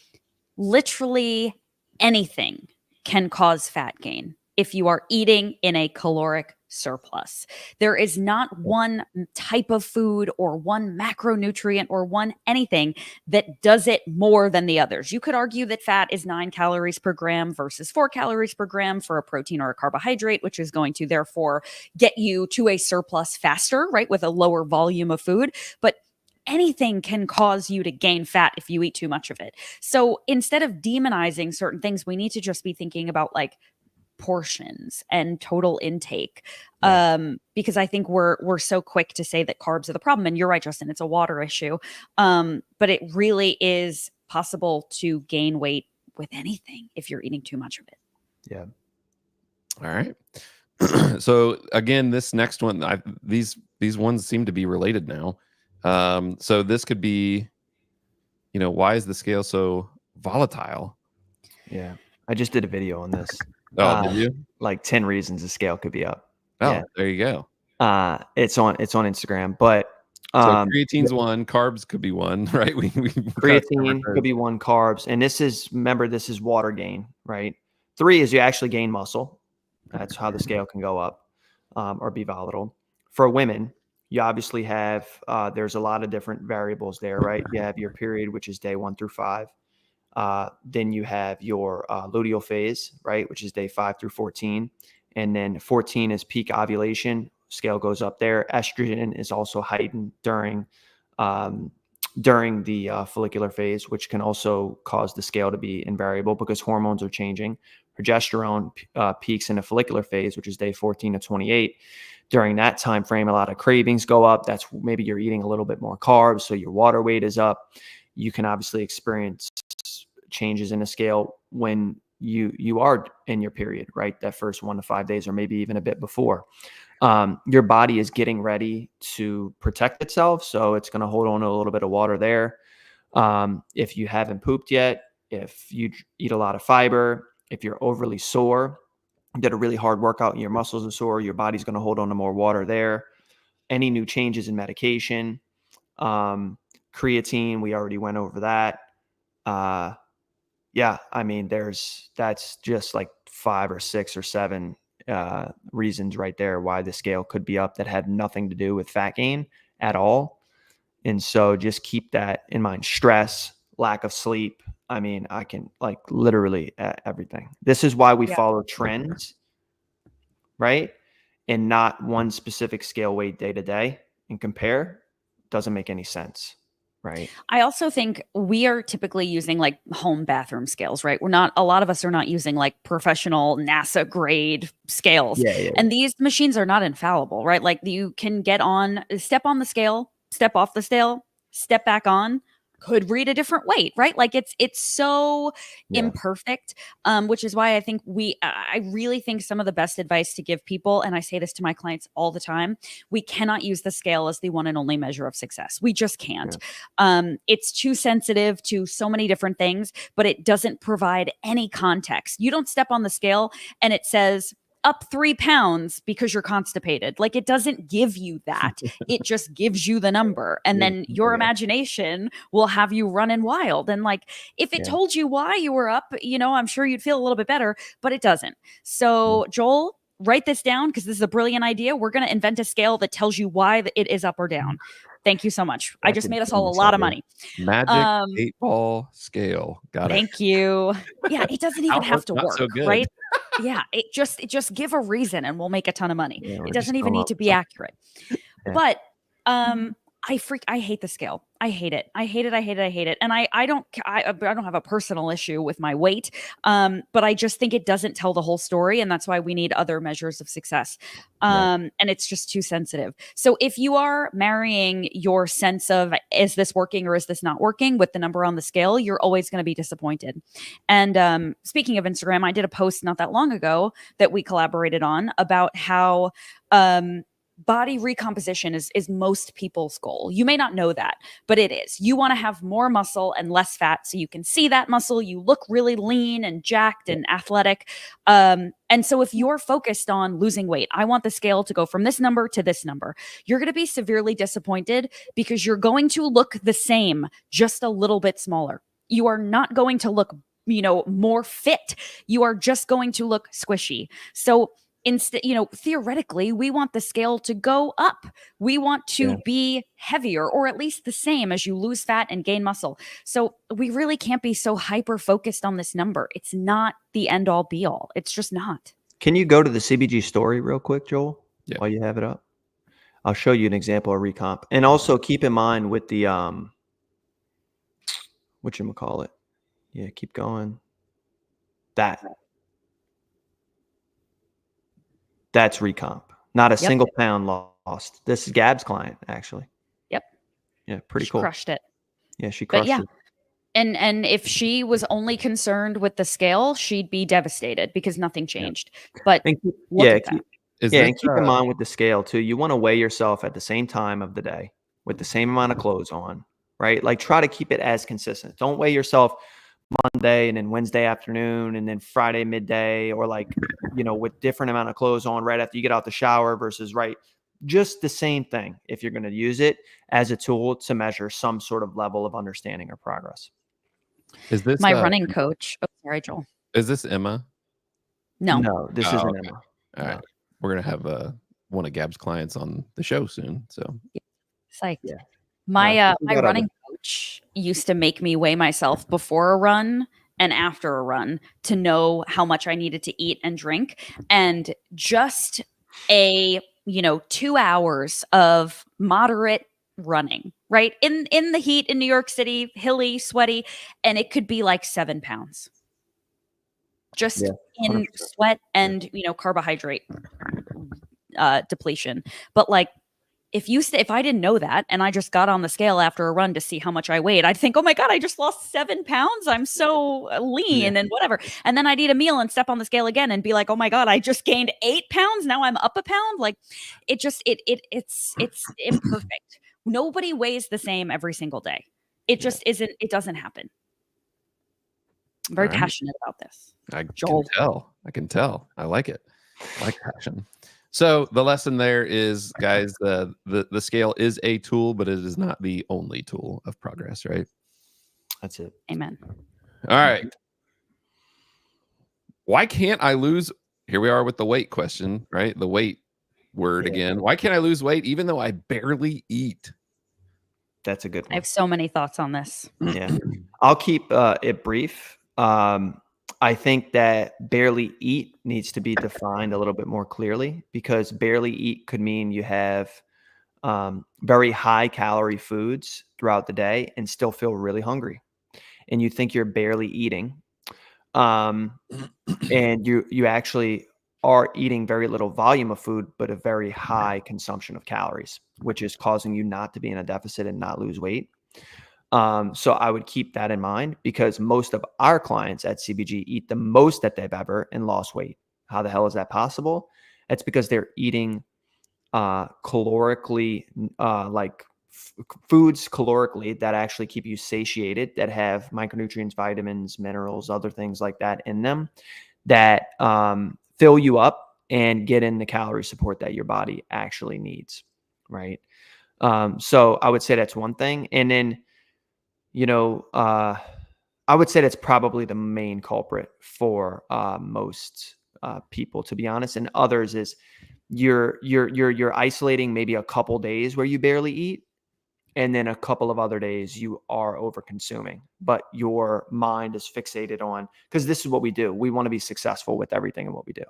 Speaker 2: Literally anything can cause fat gain if you are eating in a caloric surplus. There is not one type of food or one macronutrient or one anything that does it more than the others. You could argue that fat is 9 calories per gram versus 4 calories per gram for a protein or a carbohydrate, which is going to therefore get you to a surplus faster, right? With a lower volume of food. But anything can cause you to gain fat if you eat too much of it. So instead of demonizing certain things, we need to just be thinking about like portions and total intake. Because I think we're so quick to say that carbs are the problem. And you're right, Justin, it's a water issue. But it really is possible to gain weight with anything if you're eating too much of it.
Speaker 3: Yeah.
Speaker 1: All right. So again, this next one, these ones seem to be related now. So this could be, why is the scale so volatile?
Speaker 3: Yeah. I just did a video on this.
Speaker 1: Oh, did you?
Speaker 3: Like 10 reasons the scale could be up.
Speaker 1: Oh,
Speaker 3: yeah.
Speaker 1: There you go.
Speaker 3: It's on Instagram, but
Speaker 1: so creatine's one, carbs could be one, right?
Speaker 3: Creatine could be one, carbs. And this is water gain, right? 3 is you actually gain muscle. That's how the scale can go up or be volatile. For women, you obviously have, there's a lot of different variables there, right? You have your period, which is day 1 through 5. Then you have your luteal phase, right, which is day 5 through 14. And then 14 is peak ovulation. Scale goes up there. Estrogen is also heightened during the follicular phase, which can also cause the scale to be invariable because hormones are changing. Progesterone peaks in the follicular phase, which is day 14 to 28. During that time frame, a lot of cravings go up. That's maybe you're eating a little bit more carbs, so your water weight is up. You can obviously experience changes in the scale when you are in your period, right? That first 1 to 5 days, or maybe even a bit before. Your body is getting ready to protect itself, so it's going to hold on to a little bit of water there. If you haven't pooped yet, if you eat a lot of fiber, if you're overly sore, did a really hard workout and your muscles are sore, your body's going to hold on to more water there. Any new changes in medication, creatine, we already went over that. Yeah, I mean, that's just like 5 or 6 or 7 reasons right there why the scale could be up that had nothing to do with fat gain at all. And so just keep that in mind. Stress, lack of sleep, I mean, I can like literally everything. This is why we
Speaker 2: Yeah.
Speaker 3: follow trends, right? And not one specific scale weight day to day and compare. Doesn't make any sense, right?
Speaker 2: I also think we are typically using like home bathroom scales, right? A lot of us are not using like professional NASA grade scales.
Speaker 3: Yeah.
Speaker 2: And these machines are not infallible, right? Like you can step on the scale, step off the scale, step back on, could read a different weight, right? Like it's so
Speaker 3: Yeah.
Speaker 2: imperfect, which is why I think I really think some of the best advice to give people, and I say this to my clients all the time, we cannot use the scale as the one and only measure of success. We just can't. It's too sensitive to so many different things, but it doesn't provide any context. You don't step on the scale and it says up 3 pounds because you're constipated. Like it doesn't give you that. It just gives you the number. And then your imagination will have you running wild. And like if it told you why you were up, I'm sure you'd feel a little bit better, but it doesn't. So Joel, write this down because this is a brilliant idea. We're going to invent a scale that tells you why it is up or down. Thank you so much. I just made us all a lot of money.
Speaker 1: Magic 8-ball scale. Got it.
Speaker 2: Thank you. Yeah, it doesn't even have to work,
Speaker 1: so good.
Speaker 2: right? Yeah, it just give a reason and we'll make a ton of money. It doesn't even need to be accurate. But I hate the scale. I hate it. I hate it. And I don't have a personal issue with my weight. But I just think it doesn't tell the whole story. And that's why we need other measures of success. And it's just too sensitive. So if you are marrying your sense of, is this working or is this not working with the number on the scale, you're always going to be disappointed. And speaking of Instagram, I did a post not that long ago that we collaborated on about how, body recomposition is most people's goal. You may not know that, but it is. You want to have more muscle and less fat so you can see that muscle. You look really lean and jacked and athletic. And so if you're focused on losing weight, I want the scale to go from this number to this number. You're going to be severely disappointed because you're going to look the same, just a little bit smaller. You are not going to look, more fit. You are just going to look squishy. So instead, theoretically, we want the scale to go up. We want to be heavier or at least the same as you lose fat and gain muscle. So we really can't be so hyper focused on this number. It's not the end all be all. It's just not.
Speaker 3: Can you go to the CBG story real quick, Joel?
Speaker 1: Yeah.
Speaker 3: While you have it up, I'll show you an example of recomp. And also keep in mind with the whatchamacallit. Yeah, keep going. That's recomp. Not a single pound lost. This is Gab's client, actually.
Speaker 2: Yep.
Speaker 3: Yeah, pretty
Speaker 2: She
Speaker 3: cool.
Speaker 2: crushed it.
Speaker 3: Yeah, she crushed it.
Speaker 2: And if she was only concerned with the scale, she'd be devastated because nothing changed. But
Speaker 3: And keep in mind with the scale too, you want to weigh yourself at the same time of the day with the same amount of clothes on, right? Like try to keep it as consistent. Don't weigh yourself Monday and then Wednesday afternoon and then Friday midday or like, with different amount of clothes on right after you get out the shower versus just the same thing if you're going to use it as a tool to measure some sort of level of understanding or progress.
Speaker 1: Is this
Speaker 2: my running coach? Oh, sorry, Joel.
Speaker 1: Is this Emma?
Speaker 3: No, this isn't
Speaker 1: okay.
Speaker 3: Emma.
Speaker 1: All right. We're going to have one of Gab's clients on the show soon. So
Speaker 2: psyched. Yeah. My running coach used to make me weigh myself before a run and after a run to know how much I needed to eat and drink. And just 2 hours of moderate running, right? In the heat in New York City, hilly, sweaty, and it could be like 7 pounds. Just in sweat and, carbohydrate depletion. But like, if I didn't know that and I just got on the scale after a run to see how much I weighed, I'd think, oh my God, I just lost 7 pounds. I'm so lean and whatever. And then I'd eat a meal and step on the scale again and be like, oh my God, I just gained 8 pounds. Now I'm up a pound. Like it's imperfect. Nobody weighs the same every single day. It just isn't, it doesn't happen. I'm very passionate about this.
Speaker 1: I can tell. I like it. I like passion. So the lesson there is, guys, the scale is a tool, but it is not the only tool of progress, right?
Speaker 3: That's it.
Speaker 2: Amen.
Speaker 1: All right. Why can't I lose? Here we are with the weight question, right? The weight word again. Why can't I lose weight even though I barely eat?
Speaker 3: That's a good
Speaker 2: I
Speaker 3: one.
Speaker 2: have so many thoughts on this.
Speaker 3: Yeah. I'll keep it brief. I think that barely eat needs to be defined a little bit more clearly, because barely eat could mean you have very high calorie foods throughout the day and still feel really hungry. And you think you're barely eating. And you actually are eating very little volume of food, but a very high consumption of calories, which is causing you not to be in a deficit and not lose weight. So I would keep that in mind, because most of our clients at CBG eat the most that they've ever and lost weight. How the hell is that possible? It's because they're eating calorically, foods calorically that actually keep you satiated, that have micronutrients, vitamins, minerals, other things like that in them, that fill you up and get in the calorie support that your body actually needs, right? So I would say that's one thing. And then, I would say that's probably the main culprit for most people, to be honest. And others is you're isolating maybe a couple days where you barely eat, and then a couple of other days you are over consuming, but your mind is fixated on, because this is what we do. We want to be successful with everything in what we do.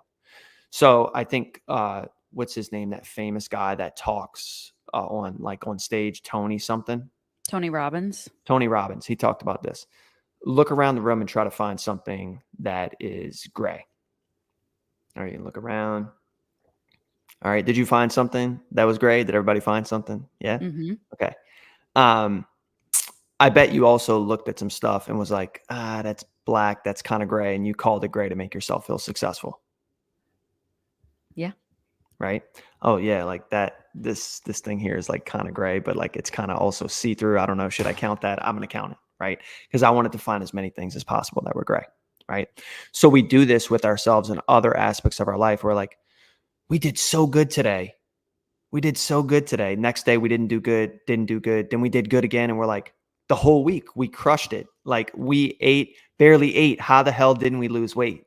Speaker 3: So I think, what's his name? That famous guy that talks on stage, Tony something.
Speaker 2: Tony Robbins.
Speaker 3: Tony Robbins. He talked about this. Look around the room and try to find something that is gray. All right, look around. All right, did you find something that was gray? Did everybody find something? Yeah.
Speaker 2: Mm-hmm.
Speaker 3: Okay. I bet you also looked at some stuff and was like, that's black, that's kind of gray, and you called it gray to make yourself feel successful.
Speaker 2: Yeah.
Speaker 3: Right. Oh yeah, like that. This thing here is like kind of gray, but like it's kind of also see-through. I don't know. Should I count that? I'm gonna count it, right? Because I wanted to find as many things as possible that were gray, right? So we do this with ourselves and other aspects of our life. We're like, we did so good today. We did so good today. Next day we didn't do good. Then we did good again, and we're like, the whole week we crushed it. Like we barely ate. How the hell didn't we lose weight?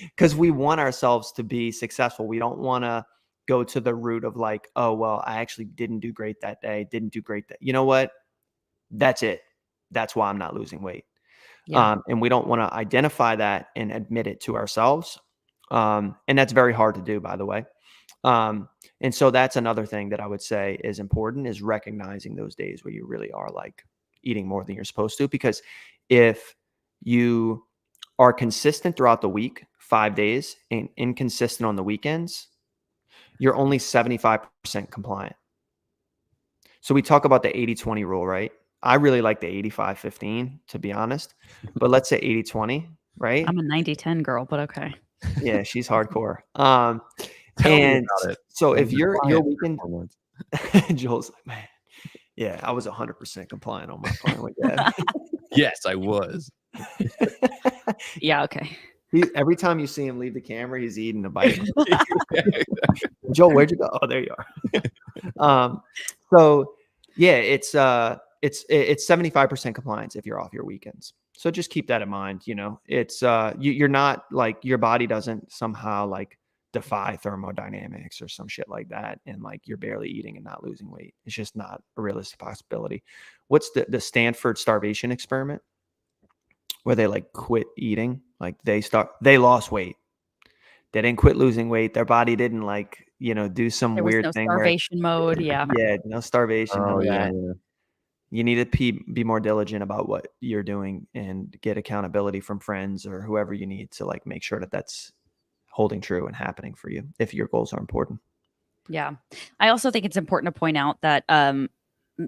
Speaker 3: Because we want ourselves to be successful. We don't want to go to the root of like, oh, well, I actually didn't do great that day. Didn't do great that. You know what? That's it. That's why I'm not losing weight.
Speaker 2: Yeah.
Speaker 3: And we don't want to identify that and admit it to ourselves. And that's very hard to do, by the way. And so that's another thing that I would say is important, is recognizing those days where you really are like eating more than you're supposed to. Because if you are consistent throughout the week, 5 days, and inconsistent on the weekends, you're only 75% compliant. So we talk about the 80-20 rule, right? I really like the 85-15, to be honest, but let's say 80-20, right?
Speaker 2: I'm a 90-10 girl, but okay.
Speaker 3: Yeah, she's hardcore.
Speaker 1: Tell me
Speaker 3: And
Speaker 1: about it.
Speaker 3: so
Speaker 1: I'm
Speaker 3: if your
Speaker 1: compliant
Speaker 3: weekend,
Speaker 1: hormones.
Speaker 3: Joel's like, man, yeah, I was 100% compliant on my phone with that.
Speaker 1: Yes, I was.
Speaker 2: Yeah. Okay.
Speaker 3: Every time you see him leave the camera, he's eating a bite. Joel, where'd you go? Oh, there you are. So yeah, it's 75% compliance if you're off your weekends. So just keep that in mind. It's you're not like, your body doesn't somehow like defy thermodynamics or some shit like that, and like you're barely eating and not losing weight. It's just not a realistic possibility. What's the Stanford starvation experiment, where they like quit eating? Like they lost weight. They didn't quit losing weight. Their body didn't like, do some
Speaker 2: There was
Speaker 3: weird
Speaker 2: no
Speaker 3: thing
Speaker 2: starvation mode. Yeah.
Speaker 3: yeah, no starvation, none
Speaker 1: Oh
Speaker 3: of
Speaker 1: yeah,
Speaker 3: that.
Speaker 1: yeah.
Speaker 3: You need to be more diligent about what you're doing and get accountability from friends or whoever you need to like make sure that that's holding true and happening for you if your goals are important.
Speaker 2: Yeah. I also think it's important to point out that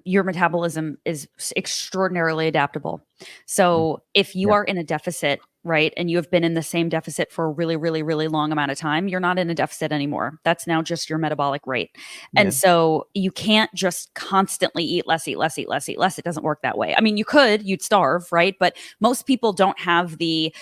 Speaker 2: your metabolism is extraordinarily adaptable. So if you are in a deficit, right, and you have been in the same deficit for a really, really, really long amount of time, you're not in a deficit anymore. That's now just your metabolic rate. And so you can't just constantly eat less, eat less, eat less, eat less. It doesn't work that way. I mean, you'd starve, right? But most people don't have the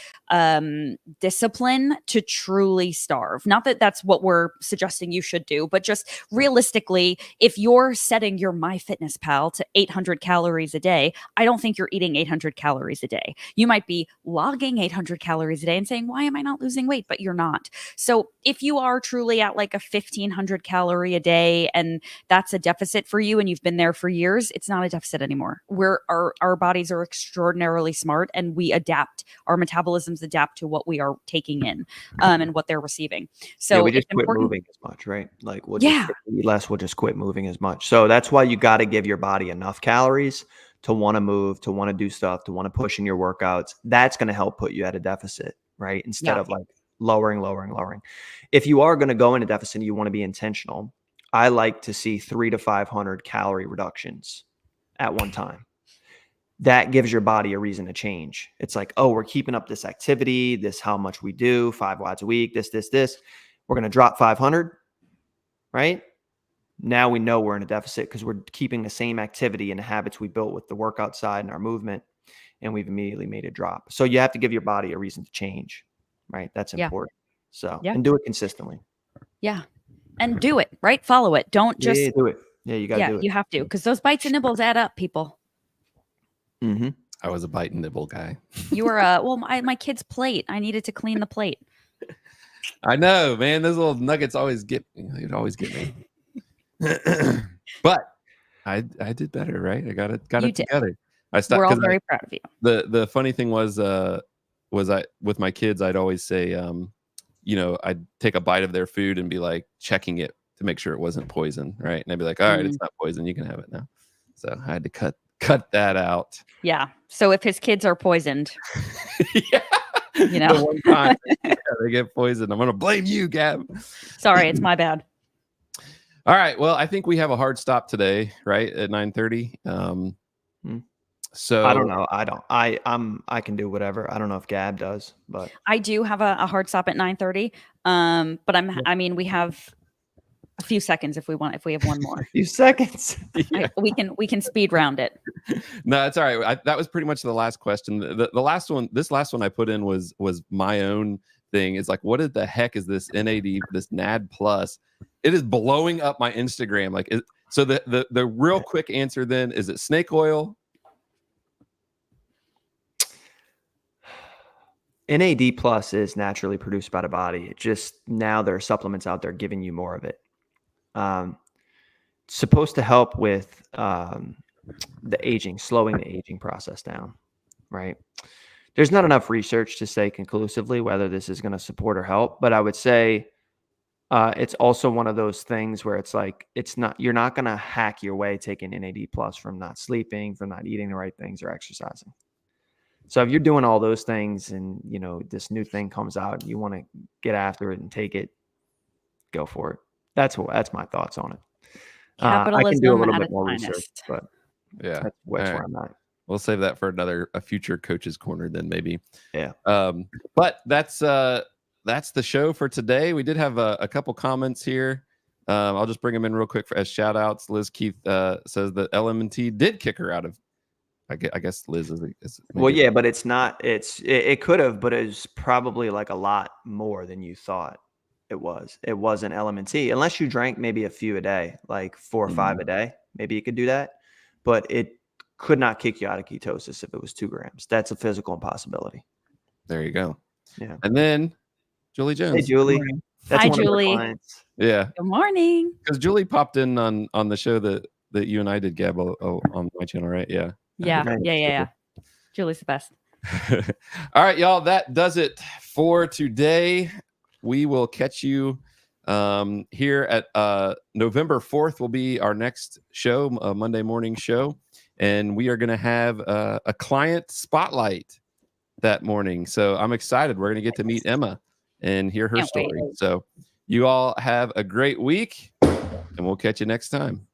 Speaker 2: discipline to truly starve. Not that that's what we're suggesting you should do, but just realistically, if you're setting your MyFitnessPal to 800 calories a day, I don't think you're eating 800 calories a day. You might be logging 800 calories a day and saying, why am I not losing weight? But you're not. So if you are truly at like a 1500 calorie a day and that's a deficit for you and you've been there for years, it's not a deficit anymore. Our bodies are extraordinarily smart and we adapt. Our metabolisms adapt to what we are taking in and what they're receiving. So
Speaker 3: we just
Speaker 2: it's
Speaker 3: quit
Speaker 2: important.
Speaker 3: moving as much, right? Like we'll just eat less, we'll just quit moving as much. So that's why you got to give your body enough calories to want to move, to want to do stuff, to want to push in your workouts. That's going to help put you at a deficit, right? Instead of like lowering. If you are going to go in a deficit and you want to be intentional, I like to see 300 to 500 calorie reductions at one time. That gives your body a reason to change. It's like, oh, we're keeping up this activity, this how much we do, 5 watts a week, this. We're going to drop 500, right? Now we know we're in a deficit because we're keeping the same activity and the habits we built with the workout side and our movement, and we've immediately made it drop. So you have to give your body a reason to change, right? That's important. So, and do it consistently.
Speaker 2: Yeah. And do it, right? Follow it. Don't just
Speaker 3: do it. Yeah, you got to do it.
Speaker 2: You have to, because those bites and nibbles add up, people.
Speaker 3: Mm-hmm.
Speaker 1: I was a bite and nibble guy.
Speaker 2: You were my kid's plate. I needed to clean the plate.
Speaker 1: I know, man. Those little nuggets always get me. You'd always get me. But I did better, right? I got it together. I stopped.
Speaker 2: We're all very proud of you.
Speaker 1: The funny thing was I with my kids, I'd always say, I'd take a bite of their food and be like checking it to make sure it wasn't poison, right? And I'd be like, all right, it's not poison. You can have it now. So I had to cut that out.
Speaker 2: Yeah. So if his kids are poisoned,
Speaker 1: the one time they get poisoned, I'm gonna blame you, Gab.
Speaker 2: Sorry, it's my bad.
Speaker 1: All right. Well, I think we have a hard stop today, right? At 9:30. So
Speaker 3: I don't know. I can do whatever. I don't know if Gab does, but
Speaker 2: I do have a hard stop at 9:30. But we have a few seconds if we have one more.
Speaker 3: A few seconds.
Speaker 2: We can speed round it.
Speaker 1: No, it's all right. That was pretty much the last question. The last one, this last one I put in was my own thing. It's like, what the heck is this NAD, this NAD plus? It is blowing up my Instagram. Like, so the real quick answer then, is it snake oil?
Speaker 3: NAD plus is naturally produced by the body. It just, now there are supplements out there giving you more of it. Supposed to help with the aging, slowing the aging process down, right? There's not enough research to say conclusively whether this is going to support or help, but I would say it's also one of those things where it's like, you're not going to hack your way taking NAD plus from not sleeping, from not eating the right things or exercising. So if you're doing all those things and, this new thing comes out, you want to get after it and take it, go for it. That's my thoughts on it. I can do a little bit more research, but that's where I'm at.
Speaker 1: We'll save that for a future coach's corner then maybe.
Speaker 3: Yeah.
Speaker 1: But that's the show for today. We did have a couple comments here. I'll just bring them in real quick as shout outs. Liz Keith says that LMNT did kick her out of, I guess Liz is
Speaker 3: well, yeah, but it's not, it could have, but it's probably like a lot more than you thought it was. It wasn't LMNT, unless you drank maybe a few a day, like 4 or 5 a day. Maybe you could do that, but it could not kick you out of ketosis if it was 2 grams. That's a physical impossibility.
Speaker 1: There you go.
Speaker 3: Yeah.
Speaker 1: And then Julie Jones.
Speaker 3: Hey, Julie.
Speaker 2: Hi, Julie.
Speaker 1: Yeah.
Speaker 2: Good morning.
Speaker 1: Because Julie popped in on the show that you and I did, Gab, on my channel, right? Yeah.
Speaker 2: Yeah. Julie's the best.
Speaker 1: All right, y'all. That does it for today. We will catch you here at November 4th will be our next show, a Monday morning show. And we are going to have a client spotlight that morning. So I'm excited. We're going to get to meet Emma and hear her story. So you all have a great week, and we'll catch you next time.